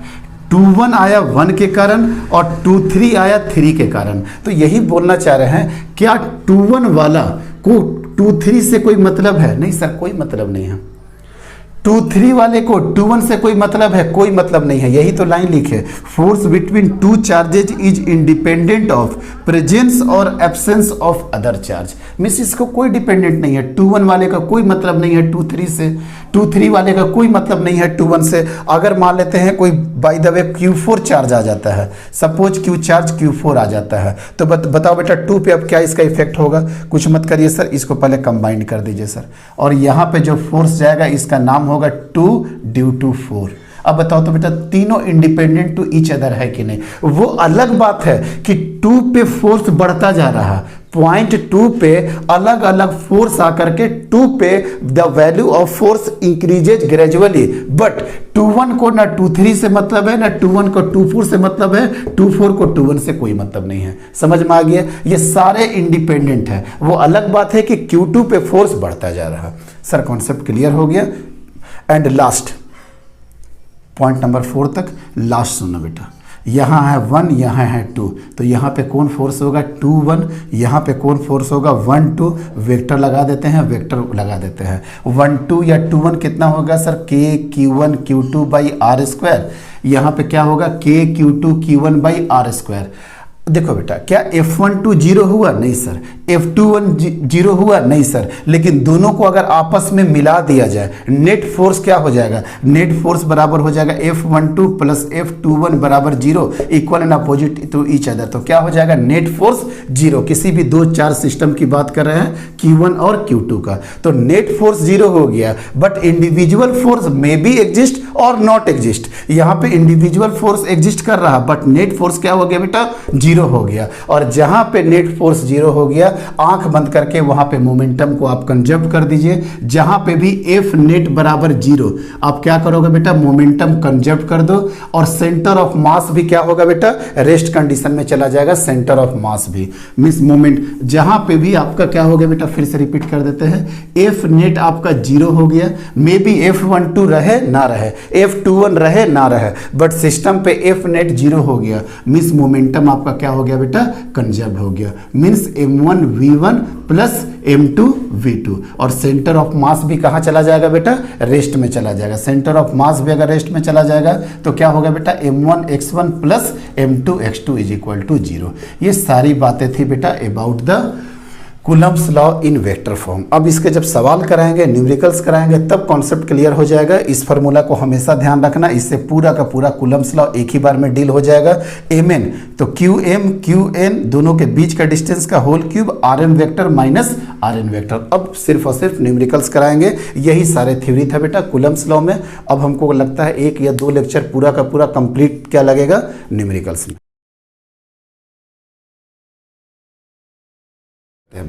21 आया 1 के कारण और 23 आया 3 के कारण। तो यही बोलना चाह रहे हैं, क्या 21 वाला को 23 से कोई मतलब है, नहीं सर कोई मतलब नहीं है। 2-3 वाले को 2-1 से कोई मतलब है? कोई मतलब नहीं है, यही तो लाइन लिखे, force between two charges is independent of presence और absence of other charge. Miss इसको कोई डिपेंडेंट नहीं है, 2-1 वाले का कोई मतलब नहीं है 2-3 से, 2-3 वाले का कोई मतलब नहीं है 2-1 से। अगर मान लेते हैं कोई by the way Q4 charge आ जाता है, सपोज Q चार्ज Q4 आ जाता है, तो बताओ बेटा 2 पे अब क्या इसका इफेक्ट होगा? कुछ मत करिए सर, इसको पहले कंबाइन कर दीजिए सर, और यहाँ पे जो फोर्स जाएगा इसका नाम होगा 2 ड्यू टू 4। अब बताओ तो बेटा तीनों इंडिपेंडेंट टू ईच अदर है कि नहीं? वो अलग बात है कि 2 पे फोर्स बढ़ता जा रहा है, पॉइंट 2 पे अलग अलग फोर्स आकर के 2 पे the value of force increases gradually, but 2-1 को ना 2-3 से मतलब है, ना 2-1 को 2-4 से मतलब है, 2-4 को 2-1 से कोई मतलब नहीं है। समझ में आ गया? ये सारे इंडिपेंडेंट है। वो अलग बात है कि Q2 पे फोर्स बढ़ता जा रहा। सर कॉन्सेप्ट क्लियर हो गया? एंड लास्ट पॉइंट नंबर 4 तक लास्ट सुनो बेटा, यहाँ है 1, यहाँ है 2, तो यहाँ पे कौन फोर्स होगा? 2-1, यहाँ पे कौन फोर्स होगा? 1-2, वेक्टर लगा देते हैं, वेक्टर लगा देते हैं। 1-2 या 2-1 कितना होगा sir? K Q1 Q2 by are square. यहाँ पे क्या होगा? K Q2 Q1 by are square. देखो बेटा, क्या F12 0 हुआ? नहीं सर। F21 0 हुआ? नहीं सर। लेकिन दोनों को अगर आपस में मिला दिया जाए, नेट फोर्स क्या हो जाएगा? नेट फोर्स बराबर हो जाएगा F12 प्लस F21 बराबर 0, equal and opposite to each other. तो क्या हो जाएगा? Net force 0। किसी भी दो चार्ज सिस्टम की बात कर रहे हैं, Q1 और Q2 का, तो नेट फोर्स 0 हो गया, but individual force may be exist और नॉट एग्जिस्ट। यहाँ पे इंडिविजुअल फोर्स एग्जिस्ट कर रहा, बट नेट फोर्स क्या हो गया बेटा? 0 हो गया। और जहां पे नेट फोर्स 0 हो गया, आंख बंद करके वहां पे मोमेंटम को आप कंजर्व कर दीजिए। जहां पे भी F नेट बराबर 0, आप क्या करोगे बेटा? मोमेंटम कंजर्व कर दो, और सेंटर ऑफ मास भी क्या होगा बेटा? रेस्ट कंडीशन में चला जाएगा सेंटर ऑफ मास भी, मींस मोमेंट जहां पे भी आपका क्या हो गया बेटा? फिर से रिपीट कर देते हैं, F नेट आपका 0 हो गया, मे बी F12 रहे ना रहे, F21 रहे ना रहे, बट सिस्टम पे F नेट 0 हो गया, मींस मोमेंटम आपका क्या हो गया बेटा? कंजर्व हो गया, means m1 v1 plus m2 v2। और सेंटर ऑफ मास भी कहां चला जाएगा बेटा? रेस्ट में चला जाएगा। सेंटर ऑफ मास भी अगर रेस्ट में चला जाएगा तो क्या होगा बेटा? m1 x1 plus m2 x2 is equal to 0। ये सारी बातें थी बेटा about the Coulomb's law in vector form. अब इसके जब सवाल कराएंगे, न्यूमेरिकल्स कराएंगे, तब कॉन्सेप्ट क्लियर हो जाएगा। इस फार्मूला को हमेशा ध्यान रखना, इससे पूरा का पूरा कूलम्ब्स लॉ एक ही बार में डील हो जाएगा। mn तो qm qn दोनों के बीच का डिस्टेंस का whole cube, rm vector minus rn vector. अब सिर्फ और सिर्फ न्यूमेरिकल्स कराएंगे। यही सारे थ्योरी था बेटा कूलम्ब्स लॉ में। अब हमको लगता है 1 या 2 लेक्चर पूरा का पूरा कंप्लीट क्या लगेगा? न्यूमेरिकल्स में।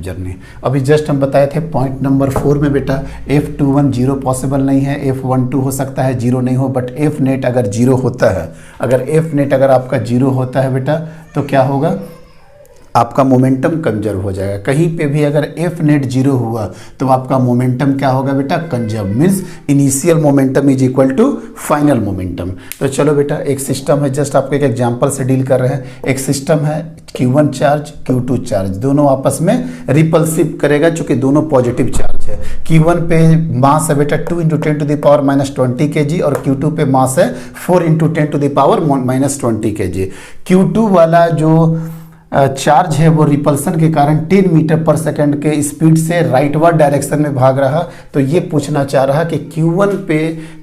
जर्नी अभी जस्ट हम बताए थे पॉइंट नंबर 4 में बेटा, F21 0 पॉसिबल नहीं है, F12 हो सकता है 0 नहीं हो, बट F नेट अगर 0 होता है, अगर F नेट अगर आपका 0 होता है बेटा, तो क्या होगा? आपका मोमेंटम कंजर्व हो जाएगा। कहीं पे भी अगर F नेट 0 हुआ तो आपका मोमेंटम क्या होगा बेटा? Conserve, means initial momentum is equal to final momentum. तो चलो बेटा, एक सिस्टम है, जस्ट आपको एक एग्जांपल से डील कर रहे हैं। एक सिस्टम है Q1 चार्ज Q2 चार्ज, दोनों आपस में रिपल्सिव करेगा, चूंकि दोनों पॉजिटिव चार्ज है। Q1 पे मास है बेटा 2 × 10⁻20 kg, और Q2 पे मास है 4 × 10⁻20 kg। Q2 वाला जो चार्ज है वो रिपल्सन के कारण 10 मीटर पर सेकंड के स्पीड से राइटवर्ड डायरेक्शन में भाग रहा। तो ये पूछना चाह रहा कि Q1 पे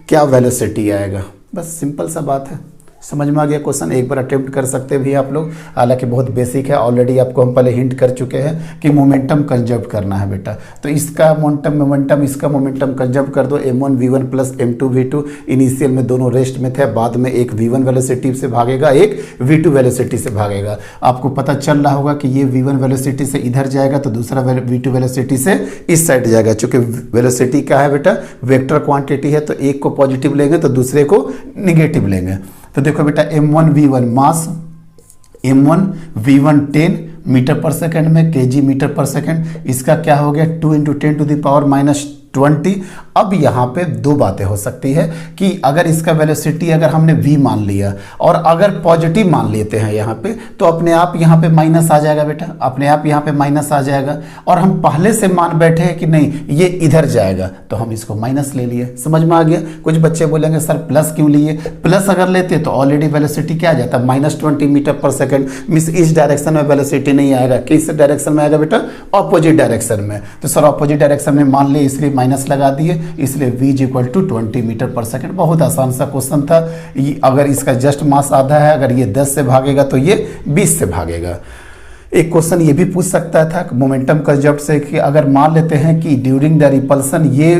क्या वेलोसिटी आएगा? बस सिंपल सा बात है। समझ में आ गया क्वेश्चन? एक बार अटेम्प्ट कर सकते भी आप लोग, हालांकि बहुत बेसिक है। ऑलरेडी आपको हम पहले हिंट कर चुके हैं कि मोमेंटम कंजर्व करना है बेटा। तो इसका मोमेंटम इसका मोमेंटम कंजर्व कर दो, m1 v1 plus m2 v2। Initial में दोनों रेस्ट में थे, बाद में एक v1 वेलोसिटी से भागेगा, एक v2 वेलोसिटी से भागेगा। आपको पता चल रहा होगा कि ये v1 वेलोसिटी से इधर जाएगा, तो दूसरा v2 वेलोसिटी से इस साइड जाएगा। चूंकि वेलोसिटी क्या है बेटा? वेक्टर क्वांटिटी है, तो एक को पॉजिटिव लेंगे तो दूसरे को निगेटिव लेंगे। तो देखो बेटा, m1 v1 मास, m1 v1 10 मीटर पर सेकंड में, kg मीटर पर सेकंड। इसका क्या हो गया? 2 × 10⁻⁻20 20। अब यहाँ पे दो बातें हो सकती है कि अगर इसका वेलोसिटी अगर हमने v मान लिया और अगर पॉजिटिव मान लेते हैं यहाँ पे, तो अपने आप यहाँ पे माइनस आ जाएगा बेटा, अपने आप यहाँ पे माइनस आ जाएगा। और हम पहले से मान बैठे हैं कि नहीं ये इधर जाएगा, तो हम इसको माइनस ले लिए। समझ में आ गया? कुछ बच्चे बोलेंगे सर प्लस क्यों लिए? प्लस अगर लेते तो ऑलरेडी वेलोसिटी क्या आ जाता है, -20 मीटर पर सेकेंड। मीन्स इस डायरेक्शन में वेलोसिटी नहीं आएगा, किस डायरेक्शन में आएगा बेटा, ऑपोजिट डायरेक्शन में। तो सर ऑपोजिट डायरेक्शन में मान लिए, इसलिए माइनस लगा दिए, इसलिए v इक्वल टू 20 मीटर पर सेकेंड। बहुत आसान सा क्वेश्चन था। अगर इसका जस्ट मास आधा है, अगर ये 10 से भागेगा तो ये 20 से भागेगा। एक क्वेश्चन ये भी पूछ सकता था मोमेंटम कंजर्व से कि अगर मान लेते हैं कि ड्यूरिंग द रिपल्सन ये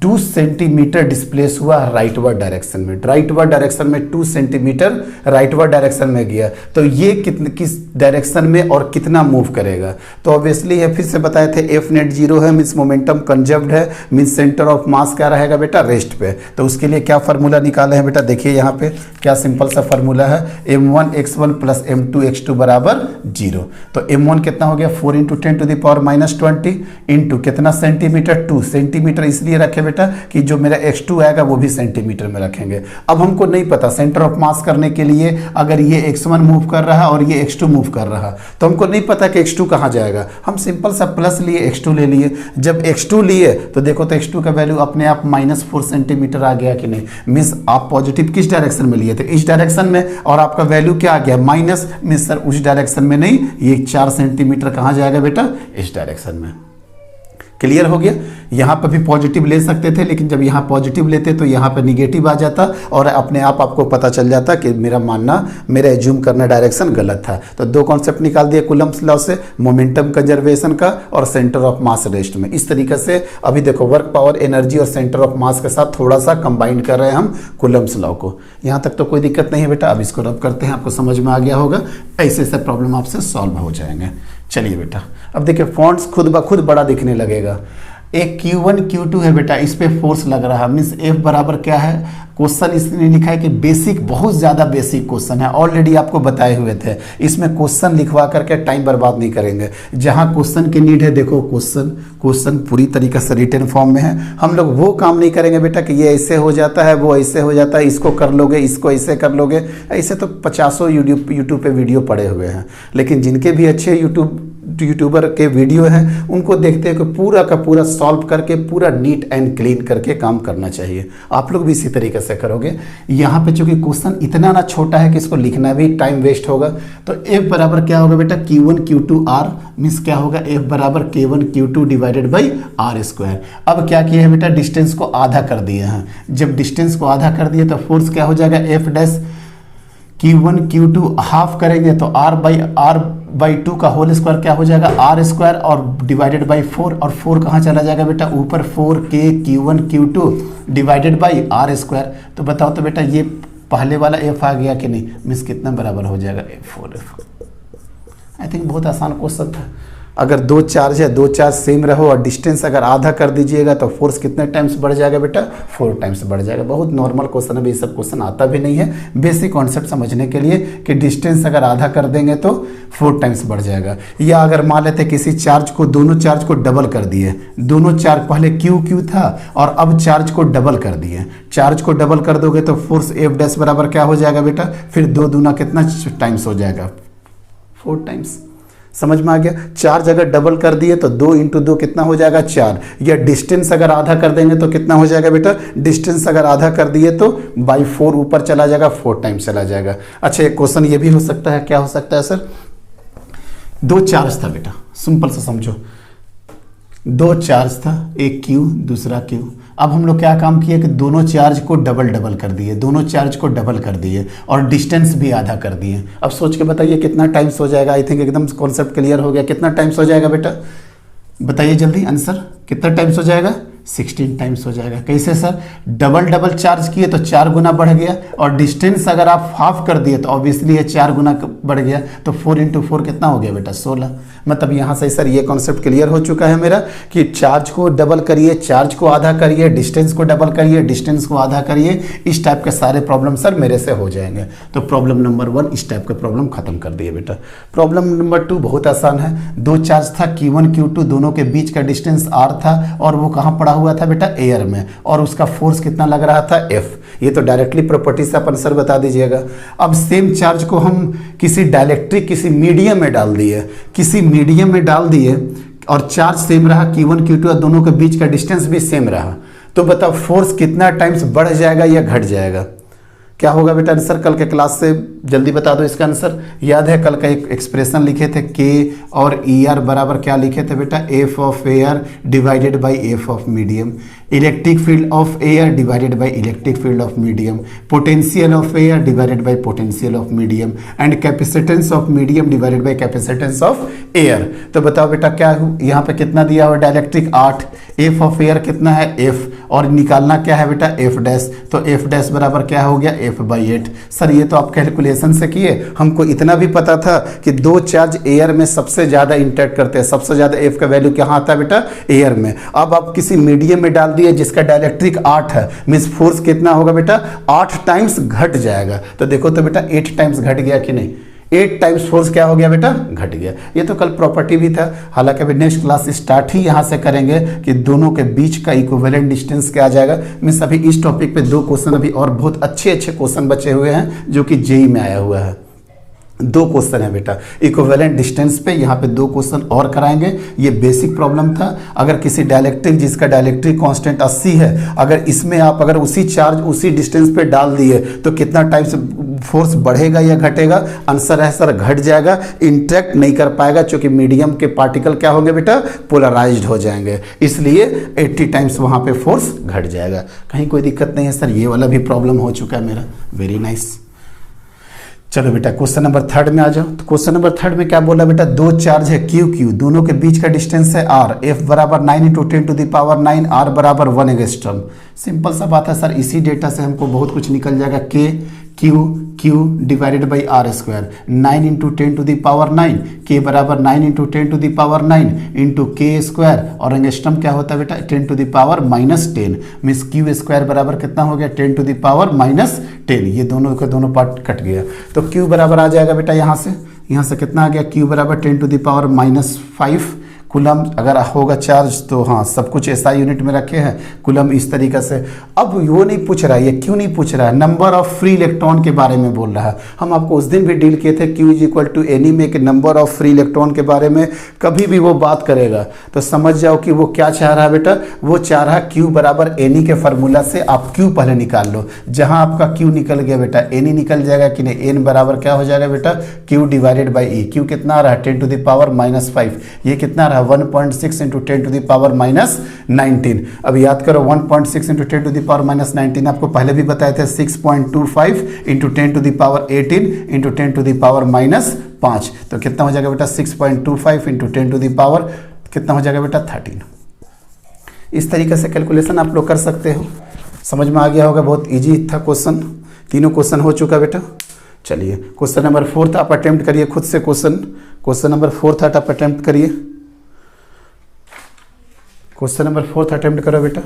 2 सेंटीमीटर डिस्प्लेस हुआ राइटवर्ड डायरेक्शन में, राइटवर्ड डायरेक्शन में 2 सेंटीमीटर राइटवर्ड डायरेक्शन में गया, तो ये किस डायरेक्शन में और कितना मूव करेगा। तो ऑब्वियसली है, फिर से बताए थे एफ नेट 0 है, मीन्स मोमेंटम कंजर्व्ड है, मीन्स सेंटर ऑफ मास क्या रहेगा बेटा, रेस्ट पे। तो उसके लिए क्या फार्मूला निकाले हैं बेटा, देखिए यहाँ पे क्या सिंपल सा फार्मूला है, m1x1 प्लस m2x2 बराबर 0। तो m1 कितना हो गया 4 × 10⁻20 इंटू कितना सेंटीमीटर, 2 सेंटीमीटर इसलिए रखे बेटा कि जो मेरा x2 आएगा वो भी सेंटीमीटर में रखेंगे। अब हमको नहीं पता सेंटर ऑफ मास करने के लिए अगर ये x1 मूव कर रहा है और ये x2 मूव कर रहा है, तो हमको नहीं पता कि x2 कहाँ जाएगा। हम सिंपल सा प्लस लिए x2 ले लिए। जब x2 लिए तो देखो तो x2 का वैल्यू अपने आप -4 सेंटीमीटर आ गया कि नहीं। मीन्स आप पॉजिटिव किस डायरेक्शन में लिए थे, इस डायरेक्शन में, और आपका वैल्यू क्या आ गया माइनस। मीन्स सर उस डायरेक्शन में नहीं, ये 4 सेंटीमीटर कहाँ जाएगा बेटा, इस डायरेक्शन में। क्लियर हो गया? यहाँ पर भी पॉजिटिव ले सकते थे, लेकिन जब यहाँ पॉजिटिव लेते तो यहाँ पर निगेटिव आ जाता और अपने आप आपको पता चल जाता कि मेरा मानना, मेरा एज्यूम करना डायरेक्शन गलत था। तो दो कॉन्सेप्ट निकाल दिए कूलम्ब्स लॉ से, मोमेंटम कंजर्वेशन का और सेंटर ऑफ मास रेस्ट में। इस तरीके से अभी देखो वर्क पावर, एनर्जी और सेंटर ऑफ मास के साथ थोड़ा सा कंबाइन कर रहे हैं हम कूलम्ब्स लॉ को। यहाँ तक तो कोई दिक्कत नहीं है बेटा। अब इसको रब करते हैं, आपको समझ में आ गया होगा। ऐसे ऐसे प्रॉब्लम आपसे सॉल्व हो जाएंगे। चलिए बेटा, अब देखिए फॉन्ट्स खुद ब खुद बड़ा दिखने लगेगा। एक Q1 Q2 है बेटा, इस पे फोर्स लग रहा है, मीन्स F बराबर क्या है। क्वेश्चन इसने लिखा है कि बेसिक, बहुत ज़्यादा बेसिक क्वेश्चन है, ऑलरेडी आपको बताए हुए थे। इसमें क्वेश्चन लिखवा करके टाइम बर्बाद नहीं करेंगे। जहाँ क्वेश्चन की नीड है, देखो क्वेश्चन पूरी तरीके से रिटन फॉर्म में है। हम लोग वो काम नहीं करेंगे बेटा कि ये ऐसे हो जाता है, वो ऐसे हो जाता है, इसको कर लोगे, इसको ऐसे कर लोगे। ऐसे तो 50 यूट्यूब पे वीडियो पड़े हुए हैं, लेकिन जिनके भी अच्छे यूट्यूबर के वीडियो हैं उनको देखते हैं कि पूरा का पूरा सॉल्व करके पूरा नीट एंड क्लीन करके काम करना चाहिए। आप लोग भी इसी तरीके से करोगे। यहाँ पे चूंकि क्वेश्चन इतना ना छोटा है कि इसको लिखना भी टाइम वेस्ट होगा, तो F बराबर क्या होगा बेटा, Q1 Q2 R, मीन्स क्या होगा F बराबर K1 Q2 divided by R²। अब क्या किया है बेटा, डिस्टेंस को आधा कर दिए हैं। जब डिस्टेंस को आधा कर दिए तो फोर्स क्या हो जाएगा, F dash Q1 Q2 half करेंगे तो R/2 का होल स्क्वायर क्या हो जाएगा, R² और डिवाइडेड बाई 4, और 4 कहाँ चला जाएगा बेटा, ऊपर 4K Q1 Q2 divided by R²। तो बताओ तो बेटा ये पहले वाला F आ गया कि नहीं, मीन्स कितना बराबर हो जाएगा, F4। आई थिंक बहुत आसान क्वेश्चन था। अगर दो चार्ज है, दो चार्ज सेम रहो और डिस्टेंस अगर आधा कर दीजिएगा तो फोर्स कितने टाइम्स बढ़ जाएगा बेटा, 4 टाइम्स बढ़ जाएगा। बहुत नॉर्मल क्वेश्चन है, ये सब क्वेश्चन आता भी नहीं है, बेसिक कॉन्सेप्ट समझने के लिए कि डिस्टेंस अगर आधा कर देंगे तो 4 टाइम्स बढ़ जाएगा। या अगर मान लेते किसी चार्ज को, दोनों चार्ज को डबल कर दिए, दोनों चार्ज पहले Q था और अब चार्ज को डबल कर दिए। चार्ज को डबल कर दोगे तो फोर्स F डैश बराबर क्या हो जाएगा बेटा, फिर 2 दूना कितना टाइम्स हो जाएगा, 4 टाइम्स। समझ में आ गया? चार्ज अगर डबल कर दिए तो 2 × 2 कितना हो जाएगा, 4। या डिस्टेंस अगर आधा कर देंगे तो कितना हो जाएगा बेटा, डिस्टेंस अगर आधा कर दिए तो बाई 4 ऊपर चला जाएगा, 4 टाइम्स चला जाएगा। अच्छा एक क्वेश्चन ये भी हो सकता है, क्या हो सकता है सर, 2 चार्ज था बेटा, सिंपल से समझो, 2 चार्ज था, एक Q दूसरा Q। अब हम लोग क्या काम किए कि दोनों चार्ज को डबल कर दिए, दोनों चार्ज को डबल कर दिए और डिस्टेंस भी आधा कर दिए। अब सोच के बताइए कितना टाइम्स हो जाएगा। आई थिंक एकदम कॉन्सेप्ट क्लियर हो गया। कितना टाइम्स हो जाएगा बेटा, बताइए जल्दी आंसर, कितना टाइम्स हो जाएगा, 16 टाइम्स हो जाएगा। कैसे सर, डबल चार्ज किए तो 4 गुना बढ़ गया, और डिस्टेंस अगर आप हाफ कर दिए तो ऑब्वियसली ये 4 गुना बढ़ गया, तो 4 × 4 कितना हो गया बेटा, 16। मतलब यहाँ से सर ये कॉन्सेप्ट क्लियर हो चुका है मेरा कि चार्ज को डबल करिए, चार्ज को आधा करिए, डिस्टेंस को डबल करिए, डिस्टेंस को आधा करिए। इस टाइप के सारे प्रॉब्लम सर मेरे से हो जाएंगे। तो प्रॉब्लम नंबर 1 इस टाइप के प्रॉब्लम खत्म कर दिए बेटा। प्रॉब्लम नंबर 2 बहुत आसान है। 2 चार्ज था Q1 Q2, दोनों के बीच का डिस्टेंस R था और वो कहाँ पड़ा हुआ था बेटा एयर में, और उसका फोर्स कितना लग रहा था F। ये तो डायरेक्टली प्रॉपर्टी से अपन सर बता दीजिएगा। अब सेम चार्ज को हम किसी डाइलेक्ट्रिक किसी मीडियम में डाल दिए, किसी मीडियम में डाल दिए और चार्ज सेम रहा, Q1 Q2 और दोनों के बीच का डिस्टेंस भी सेम रहा, तो बताओ फोर्स कितना टाइम्स बढ़ जाएगा या घट जाएगा? क्या होगा बेटा आंसर? कल के क्लास से जल्दी बता दो इसका आंसर। याद है कल का एक एक्सप्रेशन लिखे थे के और ई आर बराबर क्या लिखे थे बेटा? F of air divided by F of medium, electric field of air divided by electric field of medium, potential of air divided by potential of medium and capacitance of medium divided by capacitance of air. तो बताओ बेटा क्या यहाँ पे कितना दिया हुआ? Dielectric 8, F of air कितना है? एफ, और निकालना क्या है बेटा? F dash. तो एफ डैश बराबर क्या हो गया? F by 8। सर ये तो आप कैलकुलेशन से किए, हमको इतना भी पता था कि दो चार्ज एयर में सबसे ज्यादा इंटरेक्ट करते हैं, सबसे ज्यादा एफ का वैल्यू कहाँ आता है बेटा? एयर में। अब आप किसी मीडियम में डाल दिए जिसका डाइलेक्ट्रिक 8 है, मीन्स फोर्स कितना होगा बेटा? 8 टाइम्स घट जाएगा। तो देखो तो बेटा 8 टाइम्स घट गया कि नहीं? 8 टाइम्स फोर्स क्या हो गया बेटा? घट गया। ये तो कल प्रॉपर्टी भी था, हालांकि अभी नेक्स्ट क्लास स्टार्ट ही यहाँ से करेंगे कि दोनों के बीच का इक्विवेलेंट डिस्टेंस क्या आ जाएगा। मीन्स अभी इस टॉपिक पे 2 क्वेश्चन अभी और बहुत अच्छे अच्छे क्वेश्चन बचे हुए हैं जो कि जेई में आया हुआ है। 2 क्वेश्चन है बेटा इक्विवेलेंट डिस्टेंस पे, यहाँ पे 2 क्वेश्चन और कराएंगे। ये बेसिक प्रॉब्लम था। अगर किसी डाइलेक्ट्रिक जिसका डाइलेक्ट्रिक कांस्टेंट 80 है, अगर इसमें आप अगर उसी चार्ज उसी डिस्टेंस पे डाल दिए तो कितना टाइम्स फोर्स बढ़ेगा या घटेगा? आंसर है सर घट जाएगा, इंटरेक्ट नहीं कर पाएगा, क्योंकि मीडियम के पार्टिकल क्या होंगे बेटा? पोलराइज्ड हो जाएंगे, इसलिए 80 टाइम्स वहाँ पे फोर्स घट जाएगा। कहीं कोई दिक्कत नहीं है सर? ये वाला भी प्रॉब्लम हो चुका है मेरा। Very nice. चलो बेटा क्वेश्चन नंबर 3 में आ जाओ। तो क्वेश्चन नंबर 3 में क्या बोला बेटा? दो चार्ज है क्यू क्यू, दोनों के बीच का डिस्टेंस है आर, एफ बराबर 9 × 10⁻⁹, आर बराबर 1 एंगस्ट्रॉम। सिंपल सा बात है सर, इसी डेटा से हमको बहुत कुछ निकल जाएगा। K q divided by are square, 9 × 10⁹, के बराबर 9 × 10⁹ इंटू के स्क्वायर, और एंगस्ट्रॉम क्या होता है बेटा? 10⁻⁻10। मीन्स क्यू स्क्वायर बराबर कितना हो गया? 10⁻⁻10। ये दोनों का दोनों पार्ट कट गया, तो क्यू बराबर आ जाएगा बेटा यहाँ से कितना आ गया? क्यू बराबर 10⁻⁻5 कुलम। अगर होगा चार्ज तो हाँ सब कुछ एसआई यूनिट में रखे हैं, कुलम इस तरीके से। अब वो नहीं पूछ रहा है, ये क्यों नहीं पूछ रहा है? नंबर ऑफ फ्री इलेक्ट्रॉन के बारे में बोल रहा है। हम आपको उस दिन भी डील किए थे Q = एनी में कि नंबर ऑफ फ्री इलेक्ट्रॉन के बारे में कभी भी वो बात करेगा तो समझ जाओ कि वो क्या चाह रहा है बेटा? वो चाह रहा है Q बराबर एनी के फार्मूला से आप Q पहले निकाल लो। जहां आपका Q निकल गया बेटा एनी निकल जाएगा कि नहीं? एन बराबर क्या हो जाएगा बेटा? Q divided by E. Q कितना आ रहा है? 10⁻⁻5। ये कितना रहा? 1.6 × 10⁻⁻19। अब याद करो 1.6 × 10⁻⁻19 आपको पहले भी बताए थे 6.25 × 10⁻18 × 10⁻5। तो कितना हो जाएगा बेटा? 6.25 × 10 कितना हो जाएगा बेटा? 13। इस तरीके से कैलकुलेशन आप लोग कर सकते हो। समझ में आ गया होगा, बहुत इजी था क्वेश्चन। तीनों क्वेश्चन हो चुका बेटा। चलिए क्वेश्चन नंबर 4 आप अटेम्प्ट करिए खुद से। क्वेश्चन नंबर 4 आप अटेम्प्ट करिए। क्वेश्चन नंबर 4 अटेम्प्ट करो बेटा।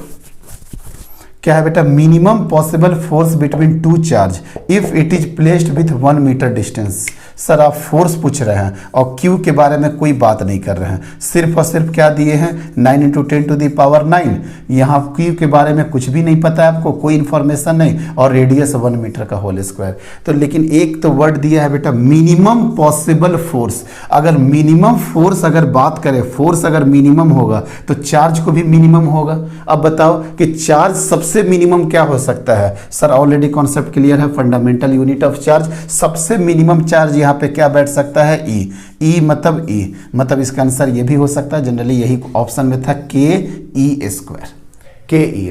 क्या है बेटा? Minimum possible force between 2 charge if it is placed with 1 meter distance. Sir आप फोर्स पूछ रहे हैं और क्यू के बारे में कोई बात नहीं कर रहे हैं, सिर्फ और सिर्फ क्या दिए हैं? 9 × 10⁻9। यहाँ क्यू के बारे में कुछ भी नहीं पता है आपको, कोई इंफॉर्मेशन नहीं, और रेडियस 1 मीटर का होल स्क्वायर। तो लेकिन एक तो वर्ड दिया है बेटा मिनिमम पॉसिबल फोर्स। अगर मिनिमम फोर्स अगर बात करें, फोर्स अगर मिनिमम होगा तो चार्ज को भी मिनिमम होगा। अब बताओ कि चार्ज सबसे मिनिमम क्या हो सकता है? सर ऑलरेडी कॉन्सेप्ट क्लियर है, फंडामेंटल यूनिट ऑफ चार्ज। सबसे मिनिमम चार्ज यहाँ पे क्या बैठ सकता है? ई मतलब इसका आंसर ये भी हो सकता है, जनरली यही ऑप्शन में था, के ई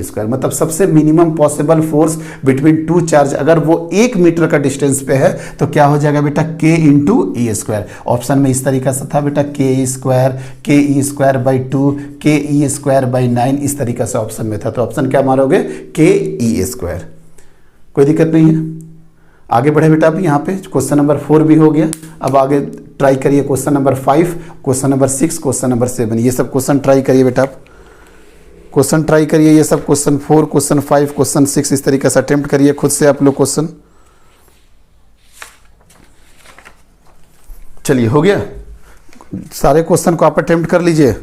स्क्वायर मतलब सबसे minimum possible force between 2 charge. अगर वो 1 मीटर का डिस्टेंस पे है तो क्या हो जाएगा बेटा? के × ई स्क्वायर। ऑप्शन में इस तरीका से था बेटा, के ई स्क्वायर बाई 2, के ई स्क्वायर बाई 9, इस तरीका से ऑप्शन में था। तो ऑप्शन क्या मारोगे? के ई स्क्वायर। कोई दिक्कत नहीं है, आगे बढ़े बेटा। अभी यहाँ पे क्वेश्चन नंबर 4 भी हो गया। अब आगे ट्राई करिए question number 5, question number 6, question number 7, ये सब क्वेश्चन ट्राई करिए बेटा। आप क्वेश्चन ट्राई करिए, ये सब क्वेश्चन 4, क्वेश्चन 5, क्वेश्चन 6 इस तरीके से अटेम्प्ट करिए खुद से आप लोग क्वेश्चन। चलिए हो गया, सारे क्वेश्चन को आप अटेम्प्ट कर लीजिए।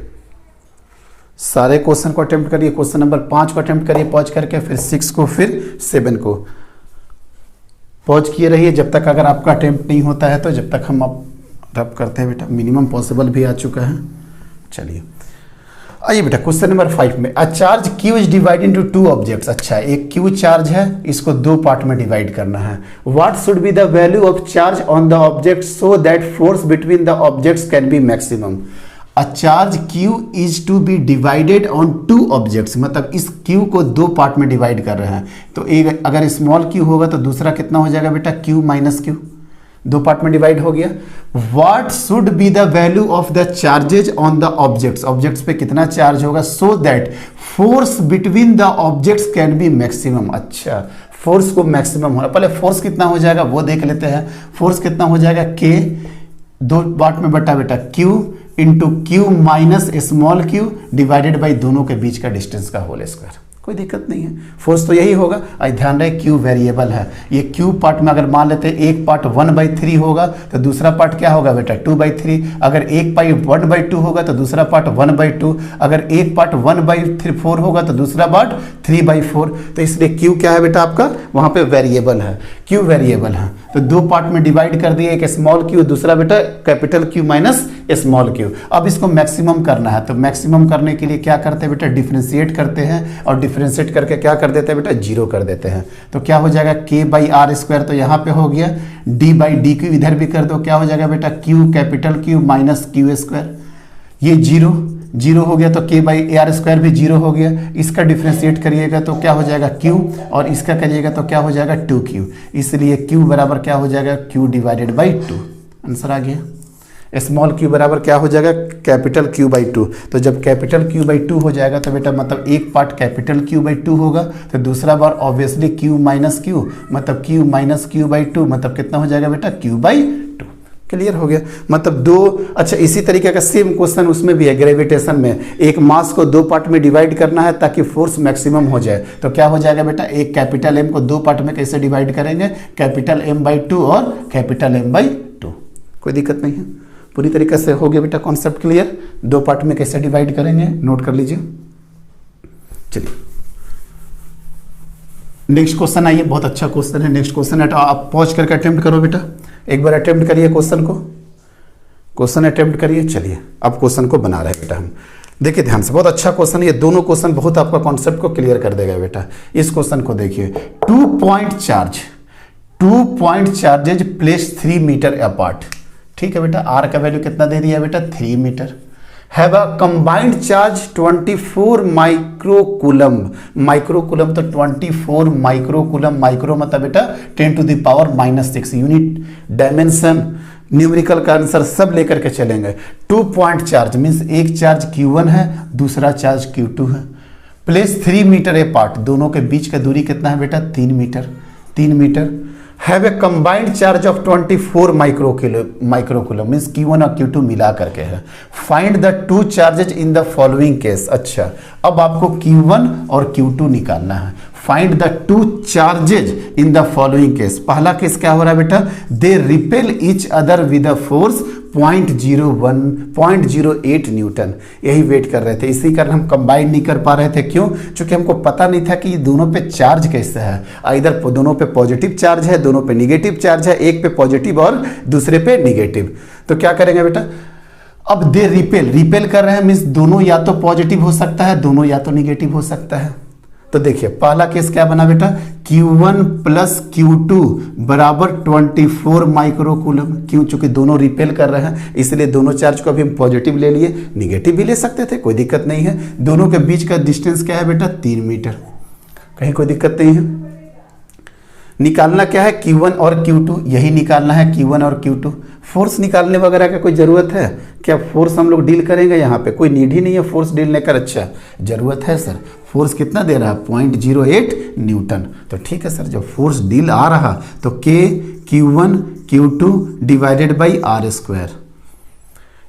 सारे क्वेश्चन को अटेम्प्ट करिए, क्वेश्चन नंबर 5 को अटेम्प्ट करिए पॉज करके, फिर 6 को, फिर 7 को पॉज किए रहिए जब तक अगर आपका अटेम्प्ट नहीं होता है तो, जब तक हम अब रब करते हैं बेटा। मिनिमम पॉसिबल भी आ चुका है। चलिए आइए बेटा क्वेश्चन नंबर 5 में, अ charge Q is divide into 2 objects. अच्छा, एक Q चार्ज है, इसको 2 पार्ट में डिवाइड करना है। What should be the value of charge on the object so that force between the objects can be maximum. A charge Q is to be divided on 2 objects, मतलब इस Q को 2 part में divide कर रहे हैं। तो एक अगर स्मॉल q होगा तो दूसरा कितना हो जाएगा बेटा, Q माइनस Q, 2 पार्ट में डिवाइड हो गया। What should be the value of the charges on the objects, objects पे कितना चार्ज होगा, सो that force between the objects can be maximum. अच्छा, फोर्स को मैक्सिमम होना, पहले फोर्स कितना हो जाएगा वो देख लेते हैं। फोर्स कितना हो जाएगा, K 2 पार्ट में बटा बेटा Q into Q minus small q divided by दोनों के बीच का डिस्टेंस का होल स्क्वायर। कोई दिक्कत नहीं है, फोर्स तो यही होगा। ध्यान रहे Q वेरिएबल है, ये Q पार्ट में अगर मान लेते हैं एक पार्ट 1/3 होगा तो दूसरा पार्ट क्या होगा बेटा 2/3, अगर एक पार्ट 1/2 होगा तो दूसरा पार्ट 1/2, अगर एक पार्ट 1/4 होगा तो दूसरा पार्ट 3/4। तो इसलिए Q क्या है बेटा आपका, वहां पे वेरिएबल है, Q वेरिएबल है। तो 2 पार्ट में डिवाइड कर दिए, एक स्मॉल q दूसरा बेटा capital Q minus small q। अब इसको मैक्सिमम करना है, तो मैक्सिमम करने के लिए क्या करते हैं बेटा, डिफरेंशिएट करते हैं, और डिफरेंशिएट करके क्या कर देते हैं बेटा, 0 कर देते हैं। तो क्या हो जाएगा K/r² तो यहाँ पे हो गया, D/dq इधर भी कर दो, क्या हो जाएगा बेटा Q capital Q minus Q², ये 0 हो गया, तो K/r² भी 0 हो गया। इसका डिफरेंशिएट करिएगा तो क्या हो जाएगा Q, और इसका करिएगा तो क्या हो जाएगा 2Q, इसलिए Q बराबर क्या हो जाएगा Q/2। आंसर आ गया। स्मॉल q बराबर क्या हो जाएगा, कैपिटल Q/2। तो जब कैपिटल Q/2 हो जाएगा तो बेटा मतलब एक पार्ट कैपिटल Q/2 होगा, तो दूसरा बार ऑब्वियसली Q माइनस Q, मतलब Q माइनस Q/2 मतलब कितना हो जाएगा बेटा Q/2। क्लियर हो गया, मतलब 2। अच्छा, इसी तरीके का सेम क्वेश्चन उसमें भी है, ग्रेविटेशन में एक मास को 2 पार्ट में डिवाइड करना है ताकि फोर्स मैक्सिमम हो जाए। तो क्या हो जाएगा बेटा, एक कैपिटल M को 2 पार्ट में कैसे डिवाइड करेंगे, कैपिटल M/2 और कैपिटल M/2। कोई दिक्कत नहीं है, पूरी तरीके से हो गया बेटा कॉन्सेप्ट क्लियर। 2 पार्ट में कैसे डिवाइड करेंगे नोट कर लीजिए। चलिए नेक्स्ट क्वेश्चन आइए, बहुत अच्छा क्वेश्चन है। नेक्स्ट क्वेश्चन है, तो आप पॉज करके अटेम्प्ट करो बेटा, एक बार अटेम्प्ट करिए क्वेश्चन को, क्वेश्चन अटेम्प्ट करिए। चलिए अब क्वेश्चन को बना रहे हैं बेटा हम, देखिए ध्यान से, बहुत अच्छा क्वेश्चन है ये, दोनों क्वेश्चन बहुत आपका कॉन्सेप्ट को क्लियर कर देगा बेटा। इस क्वेश्चन को देखिए, 2 point charges place 3 metre apart. ठीक है बेटा, R का वैल्यू कितना दे दिया बेटा 3 metre. Have a combined charge 24 microcoulomb, microcoulomb तो 24 माइक्रोकूलम, माइक्रो मतलब बेटा 10⁻⁻6 यूनिट डायमेंशन, न्यूमेरिकल का आंसर सब लेकर के चलेंगे। 2 पॉइंट चार्ज मीन्स एक चार्ज Q1 है, दूसरा चार्ज Q2 है, प्लेस 3 मीटर अपार्ट, दोनों के बीच का दूरी कितना है बेटा 3 metre. Have a combined charge of 24 microcoulomb means Q1 और Q2 मिला करके है। Find the 2 charges in the following case. अच्छा, अब आपको Q1 और Q2 निकालना है। Find the 2 charges in the following case. पहला केस क्या हो रहा है बेटा, they repel each other with a force 0.08 newton. यही वेट कर रहे थे, इसी कारण हम कंबाइन नहीं कर पा रहे थे। क्यों? क्योंकि हमको पता नहीं था कि ये दोनों पे चार्ज कैसे है। इधर दोनों पे पॉजिटिव चार्ज है, दोनों पे निगेटिव चार्ज है, एक पे पॉजिटिव और दूसरे पे निगेटिव। तो क्या करेंगे बेटा, अब दे रिपेल कर रहे हैं मीन्स दोनों या तो पॉजिटिव हो सकता है, दोनों या तो निगेटिव हो सकता है। तो देखिए पहला केस क्या बना बेटा, Q1 प्लस Q2 बराबर 24 माइक्रोकूलम। क्यों? चूंकि दोनों रिपेल कर रहे हैं इसलिए दोनों चार्ज को अभी हम पॉजिटिव ले लिए, निगेटिव भी ले सकते थे, कोई दिक्कत नहीं है। दोनों के बीच का डिस्टेंस क्या है बेटा 3 मीटर, कहीं कोई दिक्कत नहीं है। निकालना क्या है Q1 और Q2, यही निकालना है Q1 और Q2। फोर्स निकालने वगैरह का कोई ज़रूरत है क्या? फोर्स हम लोग डील करेंगे यहाँ पे, कोई नीड ही नहीं है फोर्स डील लेकर। अच्छा ज़रूरत है सर, फोर्स कितना दे रहा है 0.08 न्यूटन। तो ठीक है सर, जब फोर्स डील आ रहा तो Q1 Q2 divided by R²।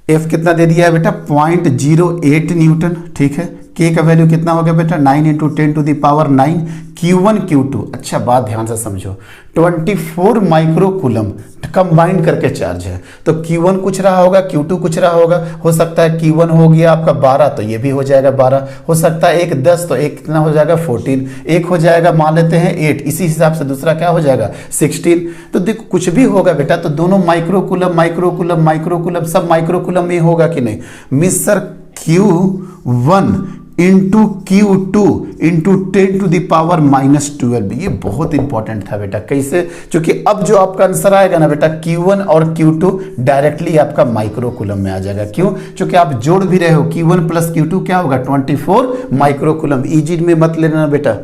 F कितना दे दिया है बेटा 0.08 न्यूटन। ठीक है, K का वैल्यू कितना हो गया बेटा 9 इंटू 10⁻9 Q1 Q2। अच्छा बात ध्यान से समझो, 24 माइक्रो कूलम कंबाइंड करके चार्ज है, तो Q1 कुछ रहा होगा, Q2 कुछ रहा होगा। हो सकता है Q1 हो गया आपका 12 तो ये भी हो जाएगा 12, हो सकता है एक 10 तो एक कितना हो जाएगा 14, एक हो जाएगा मान लेते हैं 8, इसी हिसाब से दूसरा क्या हो जाएगा 16। तो देखो कुछ भी होगा बेटा, तो दोनों micro coulomb micro coulomb micro coulomb सब माइक्रो कूलम में होगा कि नहीं। Miss sir Q1 into Q2 into 10⁻−12, ये बहुत इंपॉर्टेंट था बेटा। कैसे? क्योंकि अब जो आपका आंसर आएगा ना बेटा Q1 और Q2 डायरेक्टली आपका माइक्रो कूलम में आ जाएगा। क्यों? क्योंकि आप जोड़ भी रहे हो, Q1 प्लस Q2 क्या होगा 24 माइक्रो कूलम। इजी में मत लेना बेटा,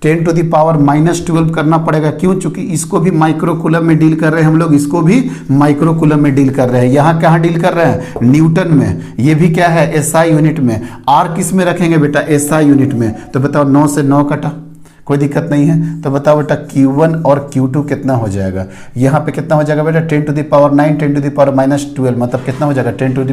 10⁻−12 करना पड़ेगा। क्यों? चूंकि इसको भी माइक्रो कूलम में डील कर रहे हैं हम लोग, इसको भी माइक्रो कूलम में डील कर रहे हैं। यहाँ कहाँ डील कर रहे हैं? न्यूटन में। ये भी क्या है? एसआई यूनिट में। आर किस में रखेंगे बेटा? एसआई यूनिट में। तो बताओ 9 से 9 कटा, कोई दिक्कत नहीं है। तो बताओ बेटा Q1 और Q2 कितना हो जाएगा? यहाँ पे कितना हो जाएगा बेटा 10⁻9 10⁻−12 मतलब कितना हो जाएगा 10⁻3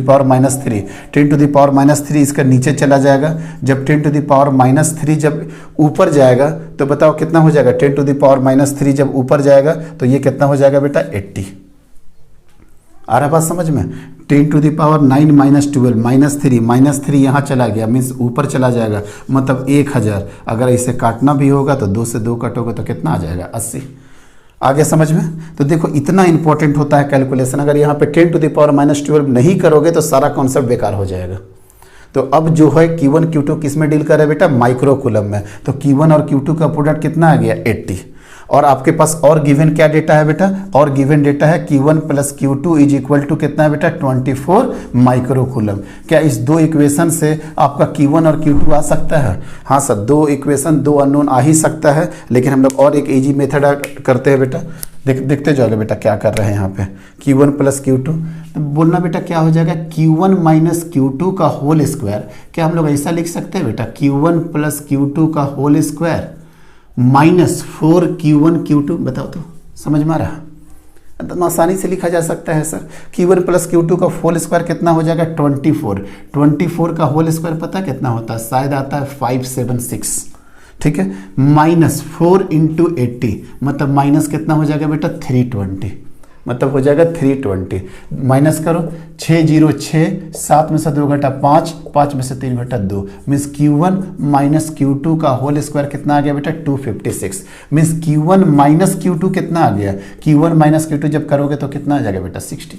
10⁻3 इसका नीचे चला जाएगा। जब 10⁻3 जब ऊपर जाएगा तो बताओ कितना हो जाएगा 10⁻3 जब ऊपर जाएगा तो ये कितना हो जाएगा बेटा 80। आ रहा बात समझ में? 10⁻9 -12 यहाँ चला गया, मीन्स ऊपर चला जाएगा, मतलब 1000। अगर इसे काटना भी होगा तो 2 से 2 कटोगे तो कितना आ जाएगा 80। आगे समझ में? तो देखो इतना इंपॉर्टेंट होता है कैलकुलेशन। अगर यहाँ पे 10⁻−12 नहीं करोगे तो सारा कॉन्सेप्ट बेकार हो जाएगा। तो अब जो है Q1 Q2 किस में डील कर रहे हैं बेटा? माइक्रो कूलम में। तो Q1 और Q2 का प्रोडक्ट कितना आ गया 80। और आपके पास और गिवन क्या डेटा है बेटा? और गिवन डेटा है Q1 plus Q2 is equal to कितना है बेटा 24 माइक्रो कूलम। क्या इस दो इक्वेशन से आपका Q1 और Q2 आ सकता है? हाँ सर, दो इक्वेशन, दो अननोन आ ही सकता है, लेकिन हम लोग और एक इजी मेथड करते हैं बेटा। देखते जाओगे बेटा क्या कर रहे हैं यहाँ पे। Q1 प्लस Q2 तो बोलना बेटा क्या हो जाएगा Q1 माइनस Q2 का होल स्क्वायर। क्या हम लोग ऐसा लिख सकते हैं बेटा Q1 प्लस Q2 का होल स्क्वायर -4 Q1 Q2? बताओ तो समझ में आ रहा? एकदम आसानी से लिखा जा सकता है सर। Q1 प्लस Q2 का होल स्क्वायर कितना हो जाएगा 24 का होल स्क्वायर पता कितना होता है? शायद आता है 576, ठीक है। -4 इंटू 80 मतलब माइनस कितना हो जाएगा बेटा 320, मतलब हो जाएगा 320। माइनस करो 606, 7 में से 2 घटा 5, 5 में से 3 घटा 2, मीन्स Q1 माइनस Q2 का होल स्क्वायर कितना आ गया बेटा 256। मीन्स Q1 माइनस Q2 कितना आ गया? Q1 माइनस Q2 जब करोगे तो कितना आ जाएगा बेटा 60।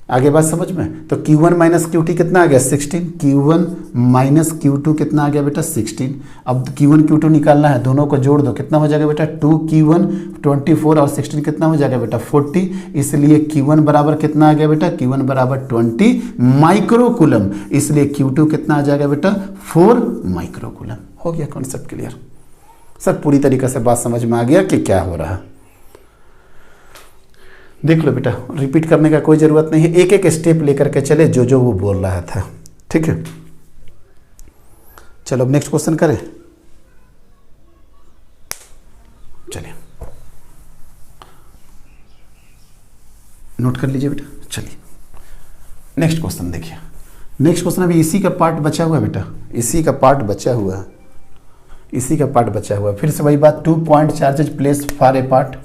आगे बात समझ में? तो Q1 माइनस Q2 कितना आ गया 16। Q1 माइनस Q2 कितना आ गया बेटा 16। अब Q1 Q2 निकालना है, दोनों को जोड़ दो, कितना हो जाएगा बेटा 2Q1 24 और 16 कितना हो जाएगा बेटा 40। इसलिए Q1 बराबर कितना आ गया बेटा? Q1 बराबर 20 माइक्रो कूलम, इसलिए Q2 कितना आ जाएगा बेटा 4 माइक्रो कूलम। हो गया कॉन्सेप्ट क्लियर? सर पूरी तरीके से बात समझ में आ गया कि क्या हो रहा है? देख लो बेटा, रिपीट करने का कोई ज़रूरत नहीं है, एक एक स्टेप लेकर के चले जो जो वो बोल रहा था, ठीक है। चलो अब नेक्स्ट क्वेश्चन करें। चलिए नोट कर लीजिए बेटा। चलिए नेक्स्ट क्वेश्चन देखिए। नेक्स्ट क्वेश्चन अभी इसी का पार्ट बचा हुआ है बेटा, इसी का पार्ट बचा हुआ है, इसी का पार्ट बचा हुआ है। फिर से वही बात, 2 पॉइंट चार्जेज प्लेस फार ए पार्ट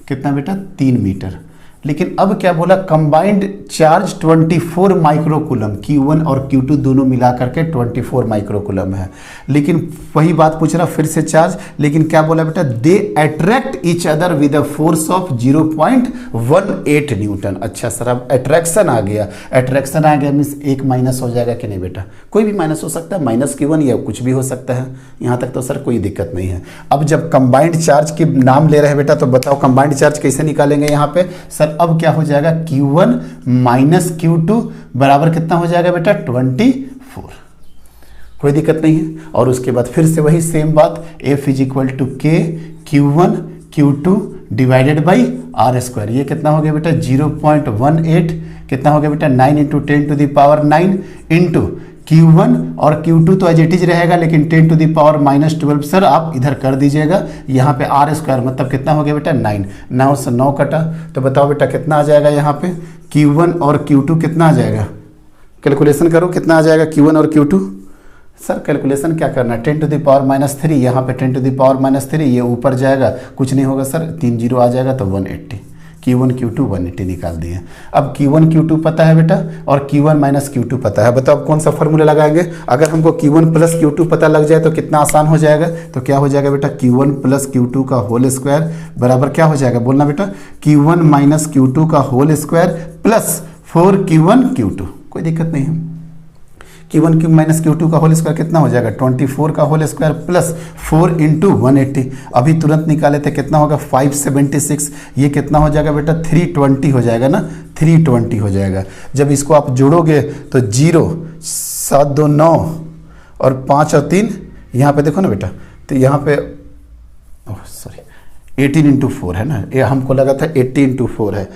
कितना बेटा 3 मीटर। लेकिन अब क्या बोला? Combined charge 24 micro coulomb, Q1 और Q2 दोनों मिला करके 24 माइक्रो कूलम है। लेकिन वही बात पूछ रहा फिर से चार्ज, लेकिन क्या बोला बेटा? दे attract each other with a force of 0.18 Newton. अच्छा सर, अब अट्रैक्शन आ गया, अट्रैक्शन आ गया मीन्स एक माइनस हो जाएगा कि नहीं बेटा? कोई भी माइनस हो सकता है, माइनस Q1 या कुछ भी हो सकता है, यहाँ तक तो सर कोई दिक्कत नहीं है। अब जब कंबाइंड चार्ज के नाम ले रहे हैं बेटा, तो बताओ कंबाइंड चार्ज कैसे निकालेंगे यहाँ पे? सर अब क्या हो जाएगा Q1 माइनस Q2 बराबर कितना हो जाएगा बेटा 24। कोई दिक्कत नहीं है। और उसके बाद फिर से वही सेम बात, F is equal to K Q1 Q2 divided by are square. ये कितना हो गया बेटा 0.18, कितना हो गया बेटा 9 इंटू 10⁻9 इंटू Q1 और Q2 तो एज इट इज रहेगा, लेकिन 10⁻−12 सर आप इधर कर दीजिएगा। यहाँ पे आर स्क्वायर मतलब कितना हो गया बेटा 9, 9 से 9 कटा, तो बताओ बेटा कितना आ जाएगा यहाँ पे Q1 और Q2 कितना आ जाएगा? कैलकुलेशन करो कितना आ जाएगा Q1 और Q2। सर कैलकुलेशन क्या करना है, 10⁻³ यहाँ पे 10⁻³ ये ऊपर जाएगा, कुछ नहीं होगा सर, 3 जीरो आ जाएगा तो 180, Q1 Q2 180 निकाल दिए। अब Q1 Q2 पता है बेटा और Q1 - Q2 पता है, बताओ कौन सा फॉर्मूला लगाएंगे। अगर हमको Q1 + Q2 पता लग जाए तो कितना आसान हो जाएगा, तो क्या हो जाएगा बेटा, Q1 + Q2 का होल स्क्वायर बराबर क्या हो जाएगा, बोलना बेटा, Q1 - Q2 का whole square plus 4Q1 Q2, कोई दिक्कत नहीं है। Q1 - Q2 का होल स्क्वायर कितना हो जाएगा, 24 का होल स्क्वायर प्लस 4 × 180, अभी तुरंत निकाले थे कितना होगा 576, ये कितना हो जाएगा बेटा 320 हो जाएगा ना, 320 हो जाएगा। जब इसको आप जोड़ोगे तो 0 7 2 9 और 5 और 3 यहाँ पे देखो ना बेटा, तो यहाँ पे सॉरी 18 × 4 है ना, ये हमको लगा था 80 × 4 है,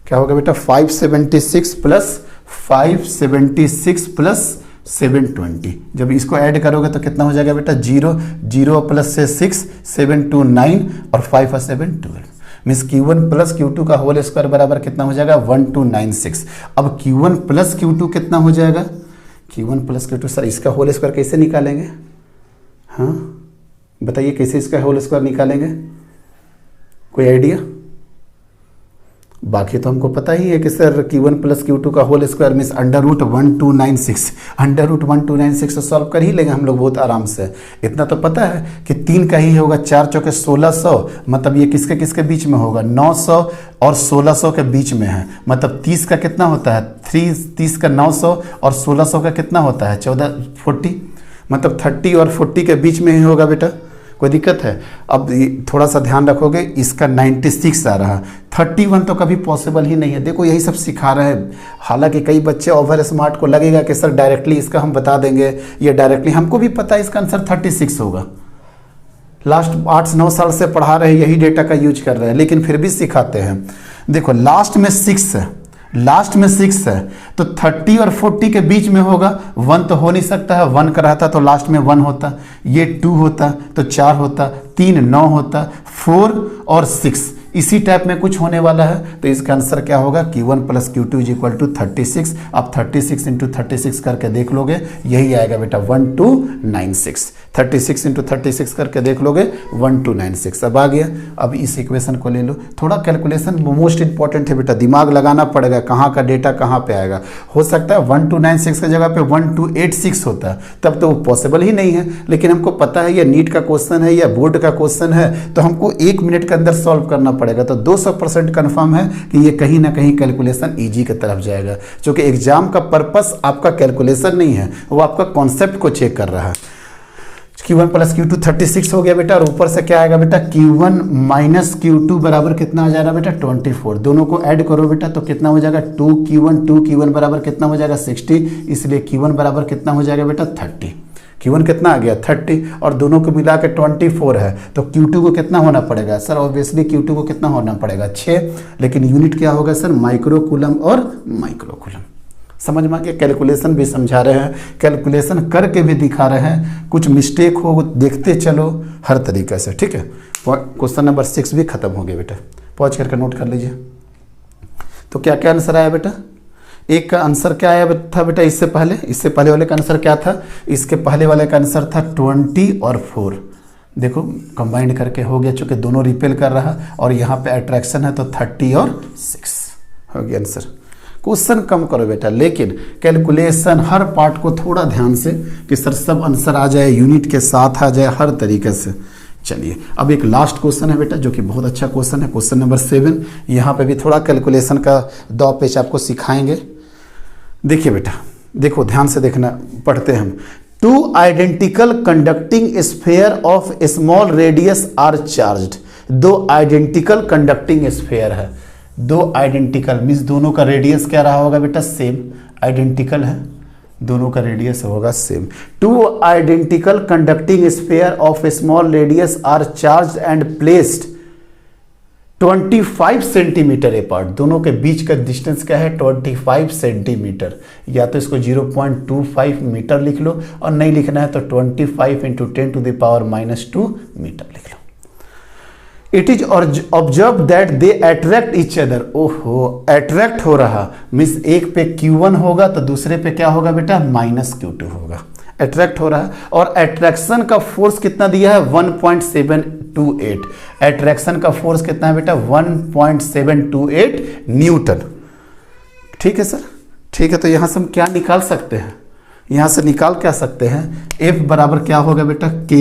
क्या होगा बेटा 576 प्लस 720, जब इसको ऐड करोगे तो कितना हो जाएगा बेटा 0 0 प्लस से 6 7 2 9 और 5 और 7 12, मीन्स Q1 + Q2 का होल स्क्वायर बराबर कितना हो जाएगा 1296। अब Q1 + Q2 कितना हो जाएगा, Q1 + Q2 सर इसका होल स्क्वायर कैसे निकालेंगे, हाँ बताइए कैसे इसका होल स्क्वायर निकालेंगे, कोई आइडिया। बाकी तो हमको पता ही है कि सर Q1 + Q2 का होल स्क्वायर मीन्स √1296, √1296 सॉल्व कर ही लेंगे हम लोग बहुत आराम से। इतना तो पता है कि 3 का ही होगा, 4 चौके 1600, मतलब ये किसके किसके बीच में होगा, 900 और 1600 के बीच में है, मतलब 30 का कितना होता है 30 का 900 और 1600 का कितना होता है 40, मतलब 30 और 40 के बीच में ही होगा बेटा, कोई दिक्कत है। अब थोड़ा सा ध्यान रखोगे, इसका 96 आ रहा, 31 तो कभी पॉसिबल ही नहीं है। देखो यही सब सिखा रहे हैं, हालांकि कई बच्चे ओवर स्मार्ट को लगेगा कि सर डायरेक्टली इसका हम बता देंगे, ये डायरेक्टली, हमको भी पता है इसका आंसर 36 होगा, लास्ट 8-9 साल से पढ़ा रहे यही डेटा का यूज कर रहे हैं, लेकिन फिर भी सिखाते हैं। देखो लास्ट में 6 है, लास्ट में 6 है तो 30 और 40 के बीच में होगा, 1 तो हो नहीं सकता है, 1 का रहता तो लास्ट में 1 होता, ये 2 होता तो 4 होता, 3 9 होता, 4 और 6 इसी टाइप में कुछ होने वाला है, तो इसका आंसर क्या होगा Q1 + Q2 = 36। आप 36 × 36 करके देख लोगे, यही आएगा बेटा 1296, 36 × 36 करके देख लोगे 1296। अब आ गया, अब इस इक्वेशन को ले लो, थोड़ा कैलकुलेशन मोस्ट इंपॉर्टेंट है बेटा, दिमाग लगाना पड़ेगा कहाँ का डेटा कहाँ पे आएगा। हो सकता है 1296 की जगह पे 1286 होता है, तब तो वो पॉसिबल ही नहीं है, लेकिन हमको पता है ये नीट का क्वेश्चन है या बोर्ड का क्वेश्चन है, तो हमको 1 मिनट के अंदर सॉल्व करना पड़ेगा, तो 200% कन्फर्म है कि ये कहीं ना कहीं कैलकुलेशन इजी की तरफ जाएगा, क्योंकि एग्जाम का पर्पस आपका कैलकुलेशन नहीं है, वो आपका कॉन्सेप्ट को चेक कर रहा है। Q1 + Q2 36 हो गया बेटा, और ऊपर से क्या आएगा बेटा Q1 - Q2 बराबर कितना आ जाएगा बेटा 24, दोनों को ऐड करो बेटा तो कितना हो जाएगा 2Q1 बराबर कितना हो जाएगा 60, इसलिए Q1 बराबर कितना हो जाएगा बेटा 30, Q1 कितना आ गया 30, और दोनों को मिला के 24 है, तो Q2 को कितना होना पड़ेगा सर, ऑब्वियसली Q2 को कितना होना पड़ेगा 6, लेकिन यूनिट क्या होगा सर माइक्रो कूलम और माइक्रो कूलम। समझ में आ गया, कैलकुलेशन भी समझा रहे हैं, कैलकुलेशन करके भी दिखा रहे हैं, कुछ मिस्टेक हो देखते चलो हर तरीके से, ठीक है। क्वेश्चन नंबर 6 भी खत्म हो गया बेटा, पॉज करके नोट कर लीजिए। तो क्या क्या आंसर आया बेटा, एक का आंसर क्या आया था बेटा, इससे पहले वाले का आंसर क्या था, इसके पहले वाले का आंसर था 20 और 4, देखो कंबाइंड करके हो गया, चूंकि दोनों रिपेल कर रहा और यहाँ पे अट्रैक्शन है तो 30 और 6 हो गया आंसर। क्वेश्चन कम करो बेटा, लेकिन कैलकुलेशन हर पार्ट को थोड़ा ध्यान से कि सर सब आंसर आ जाए, यूनिट के साथ आ जाए हर तरीके से। चलिए अब एक लास्ट क्वेश्चन है बेटा जो कि बहुत अच्छा क्वेश्चन है, क्वेश्चन नंबर 7। यहाँ पे भी थोड़ा कैलकुलेशन का दो पेज आपको सिखाएंगे। देखिए बेटा, देखो ध्यान से देखना, पढ़ते हैं हम। 2 identical conducting sphere of small radius R charged. 2 identical conducting sphere है, 2 आइडेंटिकल मीन्स दोनों का रेडियस क्या रहा होगा बेटा सेम, आइडेंटिकल है, दोनों का रेडियस होगा same. 2 identical conducting sphere of small radius R charged and placed 25 centimetre apart. दोनों के बीच का डिस्टेंस क्या है 25 सेंटीमीटर, या तो इसको 0.25 मीटर लिख लो, और नहीं लिखना है तो 25 × 10⁻⁻² मीटर लिख लो। It is observe that they attract each other. ओहो, अट्रैक्ट हो रहा मीन्स एक पे Q1 होगा तो दूसरे पे क्या होगा बेटा, -Q2 होगा। अट्रैक्ट हो रहा है और अट्रैक्शन का फोर्स कितना दिया है, 1.728। अट्रैक्शन का फोर्स कितना है बेटा, 1.728 न्यूटन। ठीक है सर, ठीक है। तो यहां से हम क्या निकाल सकते हैं, यहां से निकाल क्या सकते हैं, F बराबर क्या होगा बेटा, K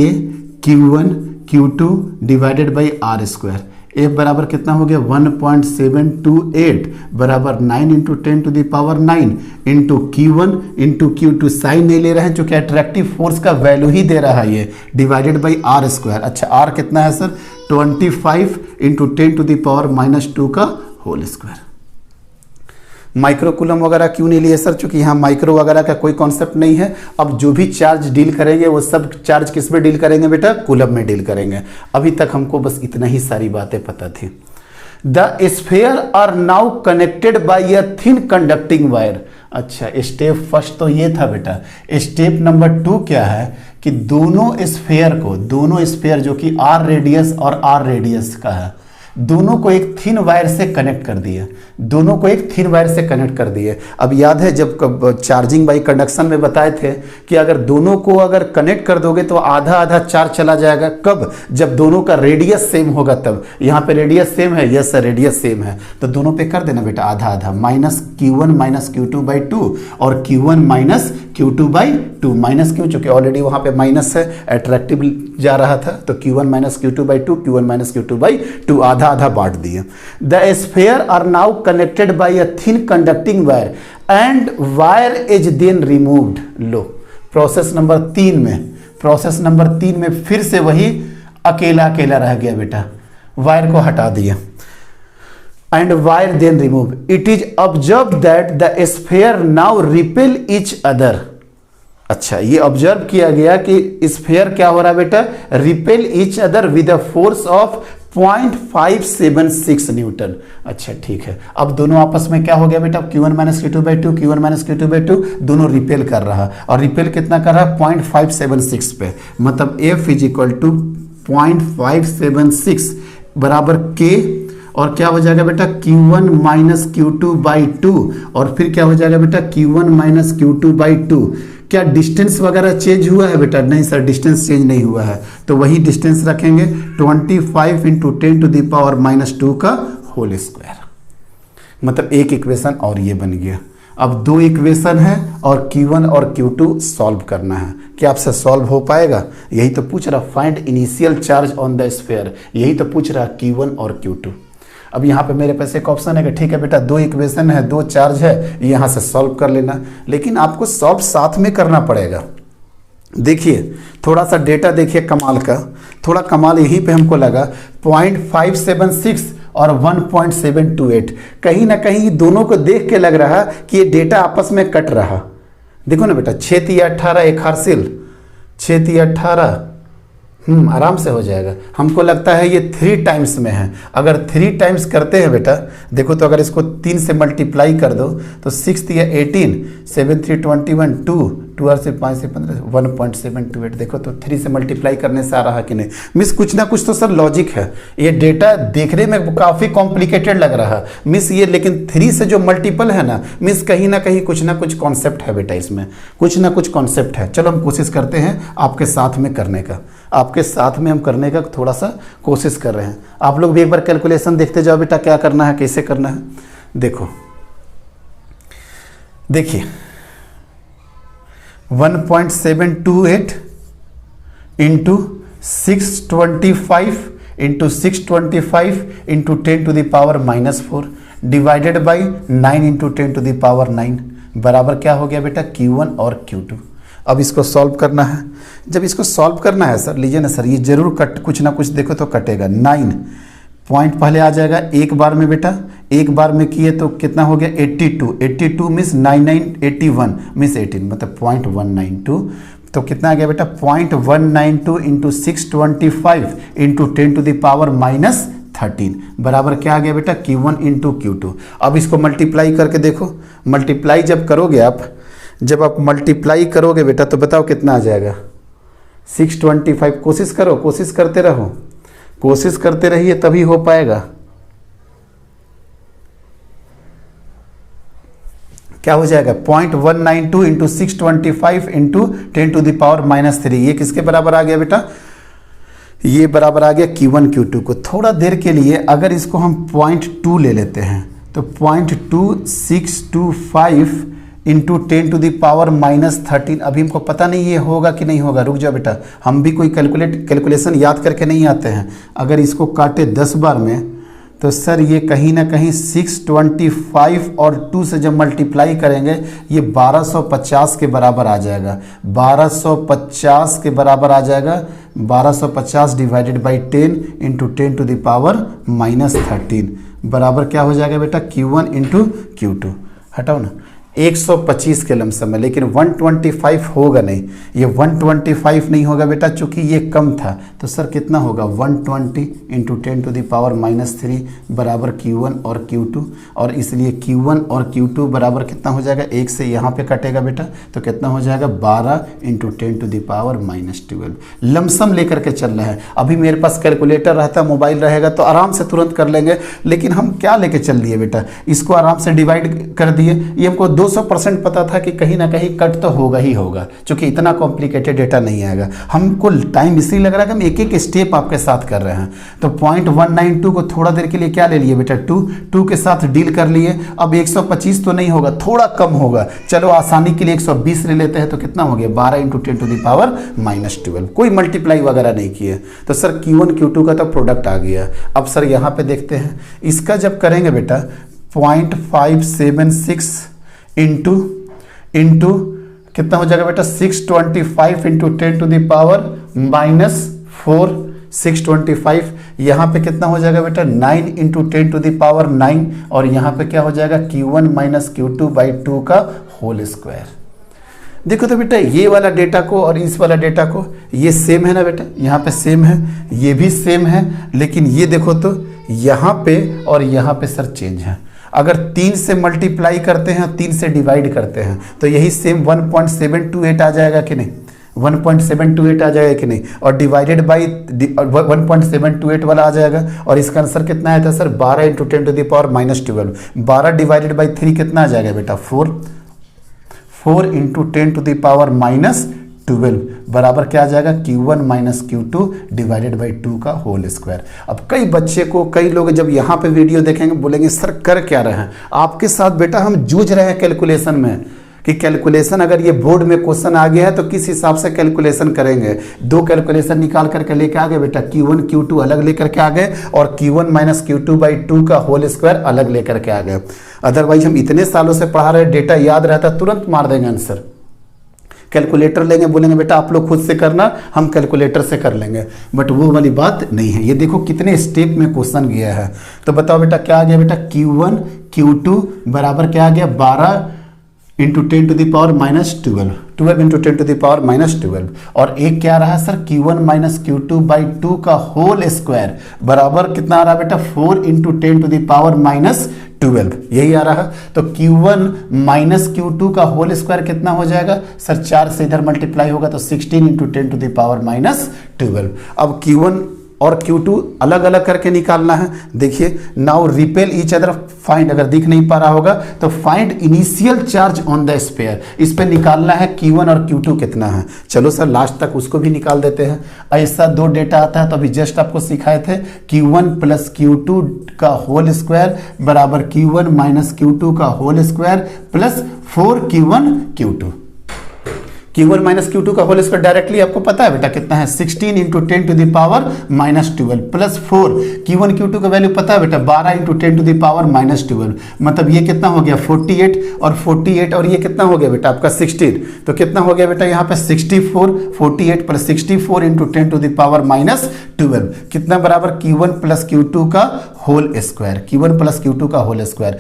Q1 Q2 divided by R square. F बराबर कितना हो गया, 1.728 बराबर 9 into 10⁻9 into Q1 into Q2। Sign नहीं ले रहे हैं चूंकि अट्रैक्टिव फोर्स का वैल्यू ही दे रहा है ये, डिवाइडेड बाई R स्क्वायर। अच्छा, R कितना है सर, 25 इंटू 10⁻2 का होल स्क्वायर। माइक्रो कूलम वगैरह क्यों नहीं लिए सर, चूंकि यहाँ माइक्रो वगैरह का कोई कॉन्सेप्ट नहीं है। अब जो भी चार्ज डील करेंगे वो सब चार्ज किस में डील करेंगे बेटा, कूलम में डील करेंगे। अभी तक हमको बस इतना ही सारी बातें पता थी। The sphere are now connected by a thin conducting wire. अच्छा, स्टेप फर्स्ट तो ये था बेटा। स्टेप नंबर 2 क्या है कि दोनों स्फेयर जो कि R रेडियस और R रेडियस का है, दोनों को एक थिन वायर से कनेक्ट कर दिए। अब याद है जब चार्जिंग बाई कंडक्शन में बताए थे कि अगर दोनों को अगर कनेक्ट कर दोगे तो आधा आधा चार्ज चला जाएगा। कब, जब दोनों का रेडियस सेम होगा तब। यहाँ पे रेडियस सेम है, यस सर रेडियस सेम है, तो दोनों पे कर देना बेटा आधा आधा, -Q1 -Q2/2 और Q1 -Q2/2। माइनस क्यों, चूंकि ऑलरेडी वहां पे माइनस है, अट्रैक्टिव जा रहा था, तो Q1 -Q2/2 Q1 -Q2/2 आधा आधा बांट दिए। The sphere are now connected by a thin conducting wire and wire is then removed. लो, प्रोसेस नंबर 3 में फिर से वही अकेला रह गया बेटा, वायर को हटा दिया। And wire then remove. It is observe that the sphere now repel each other. अच्छा, ये ऑब्जर्व किया गया कि स्फेयर क्या हो रहा है बेटा, repel each other with a force of 0.576 Newton. अच्छा ठीक है, अब दोनों आपस में क्या हो गया बेटा, Q1 -Q2/2 दोनों रिपेल कर रहा, और रिपेल कितना कर रहा, 0.576 पे। मतलब F इज इक्वल टू 0.576 बराबर K, और क्या हो जाएगा बेटा Q1 -Q2/2, और फिर क्या हो जाएगा बेटा Q1 -Q2/2। क्या डिस्टेंस वगैरह चेंज हुआ है बेटा, नहीं सर डिस्टेंस चेंज नहीं हुआ है, तो वही डिस्टेंस रखेंगे 25 × 10⁻2 का होल स्क्वायर। मतलब एक इक्वेशन और ये बन गया। अब दो इक्वेशन है और Q1 और Q2 सॉल्व करना है। क्या आपसे सॉल्व हो पाएगा, यही तो पूछ रहा, find initial charge on the sphere, यही तो पूछ रहा Q1 और Q2। अब यहाँ पे मेरे पास एक ऑप्शन है कि ठीक है बेटा दो इक्वेशन है, दो चार्ज है, यहाँ से सॉल्व कर लेना, लेकिन आपको सॉल्व साथ में करना पड़ेगा। देखिए थोड़ा सा डेटा देखिए कमाल का, थोड़ा कमाल यहीं पे हमको लगा 0.576 और 1.728, कहीं ना कहीं दोनों को देख के लग रहा कि ये डेटा आपस में कट रहा। देखो ना बेटा 6 × 18 एक हासिल, 6 × 18 आराम से हो जाएगा। हमको लगता है ये 3 टाइम्स में है, अगर 3 टाइम्स करते हैं बेटा, देखो तो अगर इसको 3 से मल्टीप्लाई कर दो तो 6 × 18, 7 × 3 21, 2 और 5 से 15, 1.728। देखो तो 3 से मल्टीप्लाई करने से आ रहा कि नहीं। मिस कुछ ना कुछ तो सर लॉजिक है, ये डेटा देखने में काफ़ी कॉम्प्लिकेटेड लग रहा मिस ये, लेकिन 3 से जो मल्टीपल है ना मिस, कहीं ना कहीं कुछ ना कुछ कॉन्सेप्ट है बेटा, इसमें कुछ ना कुछ कॉन्सेप्ट है। चलो हम कोशिश करते हैं आपके साथ में करने का, आपके साथ में हम करने का थोड़ा सा कोशिश कर रहे हैं। आप लोग भी एक बार कैलकुलेशन देखते जाओ बेटा, क्या करना है कैसे करना है। देखो देखिए 1.728 into 625 into 625 into 10⁻⁻4 divided by 9 into 10⁻9 बराबर क्या हो गया बेटा Q1 और Q2। अब इसको सॉल्व करना है। जब इसको सॉल्व करना है सर, लीजिए ना सर, ये जरूर कुछ ना कुछ देखो तो कटेगा। 9 पॉइंट पहले आ जाएगा एक बार में बेटा, एक बार में किए तो कितना हो गया 82 मीन्स 9981 मीन्स 18, मतलब 0.192, तो कितना आ गया बेटा 0.192 इंटू 625 इंटू 10⁻⁻13 बराबर क्या आ गया बेटा Q1 इंटू Q2। अब इसको मल्टीप्लाई करके देखो, मल्टीप्लाई जब करोगे आप, जब आप मल्टीप्लाई करोगे बेटा तो बताओ कितना आ जाएगा 625। कोशिश करो, कोशिश करते रहो, कोशिश करते रहिए तभी हो पाएगा। क्या हो जाएगा 0.192 इंटू 625 इंटू 10⁻³ ये किसके बराबर आ गया बेटा, ये बराबर आ गया Q1 Q2 को। थोड़ा देर के लिए अगर इसको हम 0.2 ले लेते हैं तो 0.2625 इंटू 10⁻⁻13। अभी हमको पता नहीं ये होगा कि नहीं होगा, रुक जाओ बेटा, हम भी कोई कैलकुलेशन याद करके नहीं आते हैं। अगर इसको काटे 10 बार में तो सर ये कहीं ना कहीं 625 और 2 से जब मल्टीप्लाई करेंगे ये 1250 के बराबर आ जाएगा, 1250 के बराबर आ जाएगा। 1250 डिवाइडेड बाई 10 इंटू 10⁻⁻13 बराबर क्या हो जाएगा बेटा, Q1 इंटू Q2। हटाओ ना, 125 के लमसम में, लेकिन 125 होगा नहीं, ये 125 नहीं होगा बेटा, चूंकि ये कम था। तो सर कितना होगा 120 इंटू 10⁻³ बराबर Q1 और Q2, और इसलिए Q1 और Q2 बराबर कितना हो जाएगा, 1 से यहाँ पे कटेगा बेटा, तो कितना हो जाएगा 12 इंटू 10⁻⁻12। लमसम लेकर के चल रहे हैं। अभी मेरे पास कैलकुलेटर रहता, मोबाइल रहेगा तो आराम से तुरंत कर लेंगे, लेकिन हम क्या लेके चल दिए बेटा, इसको आराम से डिवाइड कर दिए। ये हमको 200% पता था कि कहीं ना कहीं कट तो होगा ही होगा, क्योंकि इतना कॉम्प्लिकेटेड डेटा नहीं आएगा। हमको टाइम इसलिए लग रहा है कि हम एक एक स्टेप आपके साथ कर रहे हैं। तो 0.192 को थोड़ा देर के लिए क्या ले लिए बेटा, 2 के साथ डील कर लिए। अब 125 तो नहीं होगा, थोड़ा कम होगा, चलो आसानी के लिए 120 ले लेते हैं। तो कितना हो गया 12 इंटू 10⁻⁻12। कोई मल्टीप्लाई वगैरह नहीं किए। तो सर Q1 Q2 का तो प्रोडक्ट आ गया। अब सर यहाँ पे देखते हैं, इसका जब करेंगे बेटा 0.576 इंटू कितना हो जाएगा बेटा, 625 इंटू 10⁻⁻4। 625 यहाँ पे कितना हो जाएगा बेटा 9 इंटू 10⁻9, और यहाँ पे क्या हो जाएगा Q1 माइनस Q2/2 का होल स्क्वायर। देखो तो बेटा ये वाला डेटा को और इस वाला डेटा को, ये सेम है ना बेटा, यहाँ पे सेम है, ये भी सेम है, लेकिन ये देखो तो यहाँ पे और यहाँ पे सर चेंज है। अगर 3 से मल्टीप्लाई करते हैं, 3 से डिवाइड करते हैं, तो यही सेम 1.728 आ जाएगा कि नहीं, 1.728 आ जाएगा कि नहीं, और डिवाइडेड बाई 1.728 वाला आ जाएगा। और इसका आंसर कितना आया था सर 12 इंटू 10⁻⁻12। 12 डिवाइडेड बाई 3 कितना आ जाएगा बेटा 4 इंटू 10⁻⁻12 बराबर क्या आ जाएगा Q1 minus Q2 divided by 2 का होल स्क्वायर। अब कई बच्चे को, कई लोग जब यहाँ पे वीडियो देखेंगे बोलेंगे सर कर क्या रहे हैं। आपके साथ बेटा हम जूझ रहे हैं कैलकुलेशन में, कि कैलकुलेशन अगर ये बोर्ड में क्वेश्चन आ गया है तो किस हिसाब से कैलकुलेशन करेंगे। 2 कैलकुलेशन निकाल करके लेके आ गए बेटा, Q1 Q2 अलग लेकर के आ गए, और Q1 माइनस Q2/2 का होल स्क्वायर अलग लेकर के आ गए। अदरवाइज हम इतने सालों से पढ़ा रहे, डेटा याद रहता, तुरंत मार देंगे आंसर। कैलकुलेटर लेंगे, बोलेंगे बेटा आप लोग खुद से करना, हम कैलकुलेटर से कर लेंगे, बट वो वाली बात नहीं है। ये देखो कितने स्टेप में क्वेश्चन गया है। तो बताओ बेटा क्या आ गया बेटा, Q1 Q2 बराबर क्या आ गया 12 इंटू 10⁻⁻12, 12 इंटू 10⁻⁻12, और एक क्या रहा सर Q1 माइनस Q2/2 का होल स्क्वायर बराबर कितना आ रहा बेटा 4 इंटू 10⁻⁻12, यही आ रहा। तो Q1 माइनस Q2 का होल स्क्वायर कितना हो जाएगा सर, 4 से इधर मल्टीप्लाई होगा तो 16 इंटू 10⁻⁻12। अब Q1 और Q2 अलग अलग करके निकालना है। देखिए now repel each other, find, अगर दिख नहीं पा रहा होगा तो find initial charge on the sphere, इस पे निकालना है Q1 और Q2 कितना है। चलो सर लास्ट तक उसको भी निकाल देते हैं। ऐसा 2 डेटा आता है, तो अभी जस्ट आपको सिखाए थे Q1 प्लस Q2 का होल स्क्वायर बराबर Q1 माइनस Q2 का whole square plus 4Q1 Q2। Q1 minus Q2 का होल स्क्वायर डायरेक्टली आपको पता है बेटा कितना है, 16 इंटू 10⁻⁻12 प्लस 4 Q1 Q2 का वैल्यू पता है बेटा 12 इंटू 10⁻⁻12, मतलब ये कितना हो गया 48, और 48 और ये कितना हो गया बेटा आपका 16, तो कितना हो गया बेटा यहाँ पे 64, 48 प्लस 64 इंटू 10⁻⁻12 कितना बराबर Q1 प्लस Q2 का whole square, Q1 plus Q2 का होल स्क्वायर।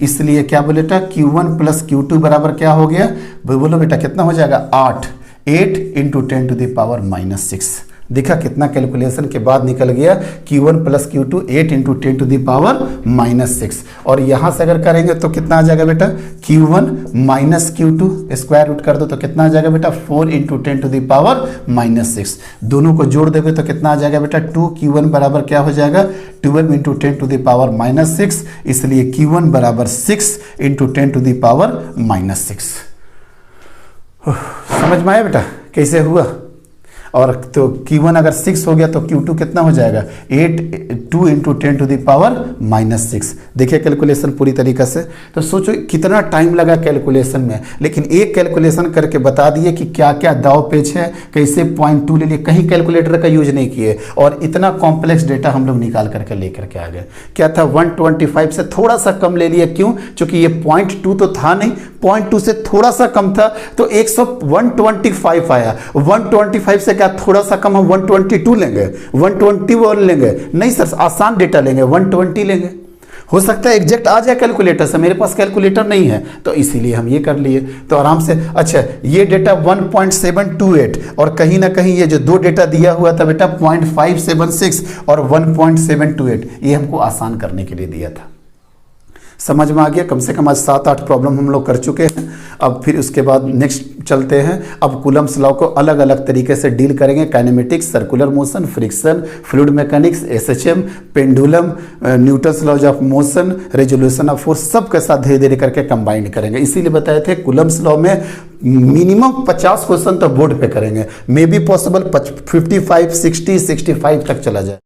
इसलिए क्या बोले बेटा Q1 प्लस Q2 बराबर क्या हो गया, बोलो बेटा कितना हो जाएगा 8 इंटू 10⁻⁻6, देखा कितना कैलकुलेशन के बाद निकल गया Q1 plus Q2 8 into 10 to the power -6। और यहाँ से अगर करेंगे तो कितना आ जाएगा बेटा, Q1 minus Q2 square root कर दो तो कितना आ जाएगा बेटा 4 इंटू 10 टू द पावर -6। दोनों को जोड़ देंगे तो कितना आ जाएगा बेटा 2Q1 बराबर क्या हो जाएगा 12 इंटू 10 टू द पावर -6, इसलिए Q1 बराबर 6 इंटू 10 टू द पावर -6। समझ में आया बेटा कैसे हुआ। और तो Q1 अगर 6 हो गया तो Q2 कितना हो जाएगा 2 इंटू 10 टू द पावर -6। देखिए कैलकुलेशन पूरी तरीके से। तो सोचो कितना टाइम लगा कैलकुलेशन में, लेकिन एक कैलकुलेशन करके बता दिए कि क्या क्या दाव पेच है, कैसे 0.2 ले लिए, कहीं कैलकुलेटर का यूज नहीं किए, और इतना कॉम्प्लेक्स डेटा हम लोग निकाल करके लेकर के आ गए। क्या था 125 से थोड़ा सा कम ले लिया, क्यों, क्योंकि ये 0.2 तो था नहीं, 0.2 से थोड़ा सा कम था तो 125 आया। 125 से क्या थोड़ा सा कम, हम 122 लेंगे, 121 लेंगे, नहीं सर आसान डेटा लेंगे 120 लेंगे। हो सकता है एग्जैक्ट आ जाए कैलकुलेटर से, मेरे पास कैलकुलेटर नहीं है तो इसीलिए हम ये कर लिए तो आराम से। अच्छा ये डेटा 1.728 और कहीं ना कहीं ये जो दो डेटा दिया हुआ था बेटा 0.576 और 1.728, ये हमको आसान करने के लिए दिया था। समझ में आ गया। कम से कम आज 7-8 प्रॉब्लम हम लोग कर चुके हैं। अब फिर उसके बाद नेक्स्ट चलते हैं। अब कूलम्स लॉ को अलग अलग तरीके से डील करेंगे, kinematics, circular motion, friction, fluid mechanics, SHM, pendulum, Newton's laws of motion, resolution of force, सब के साथ धीरे धीरे करके कंबाइन करेंगे। इसीलिए बताए थे कूलम्स लॉ में मिनिमम 50 क्वेश्चन तो बोर्ड पे करेंगे, मे बी पॉसिबल 55, 60, 65 तक चला जाए।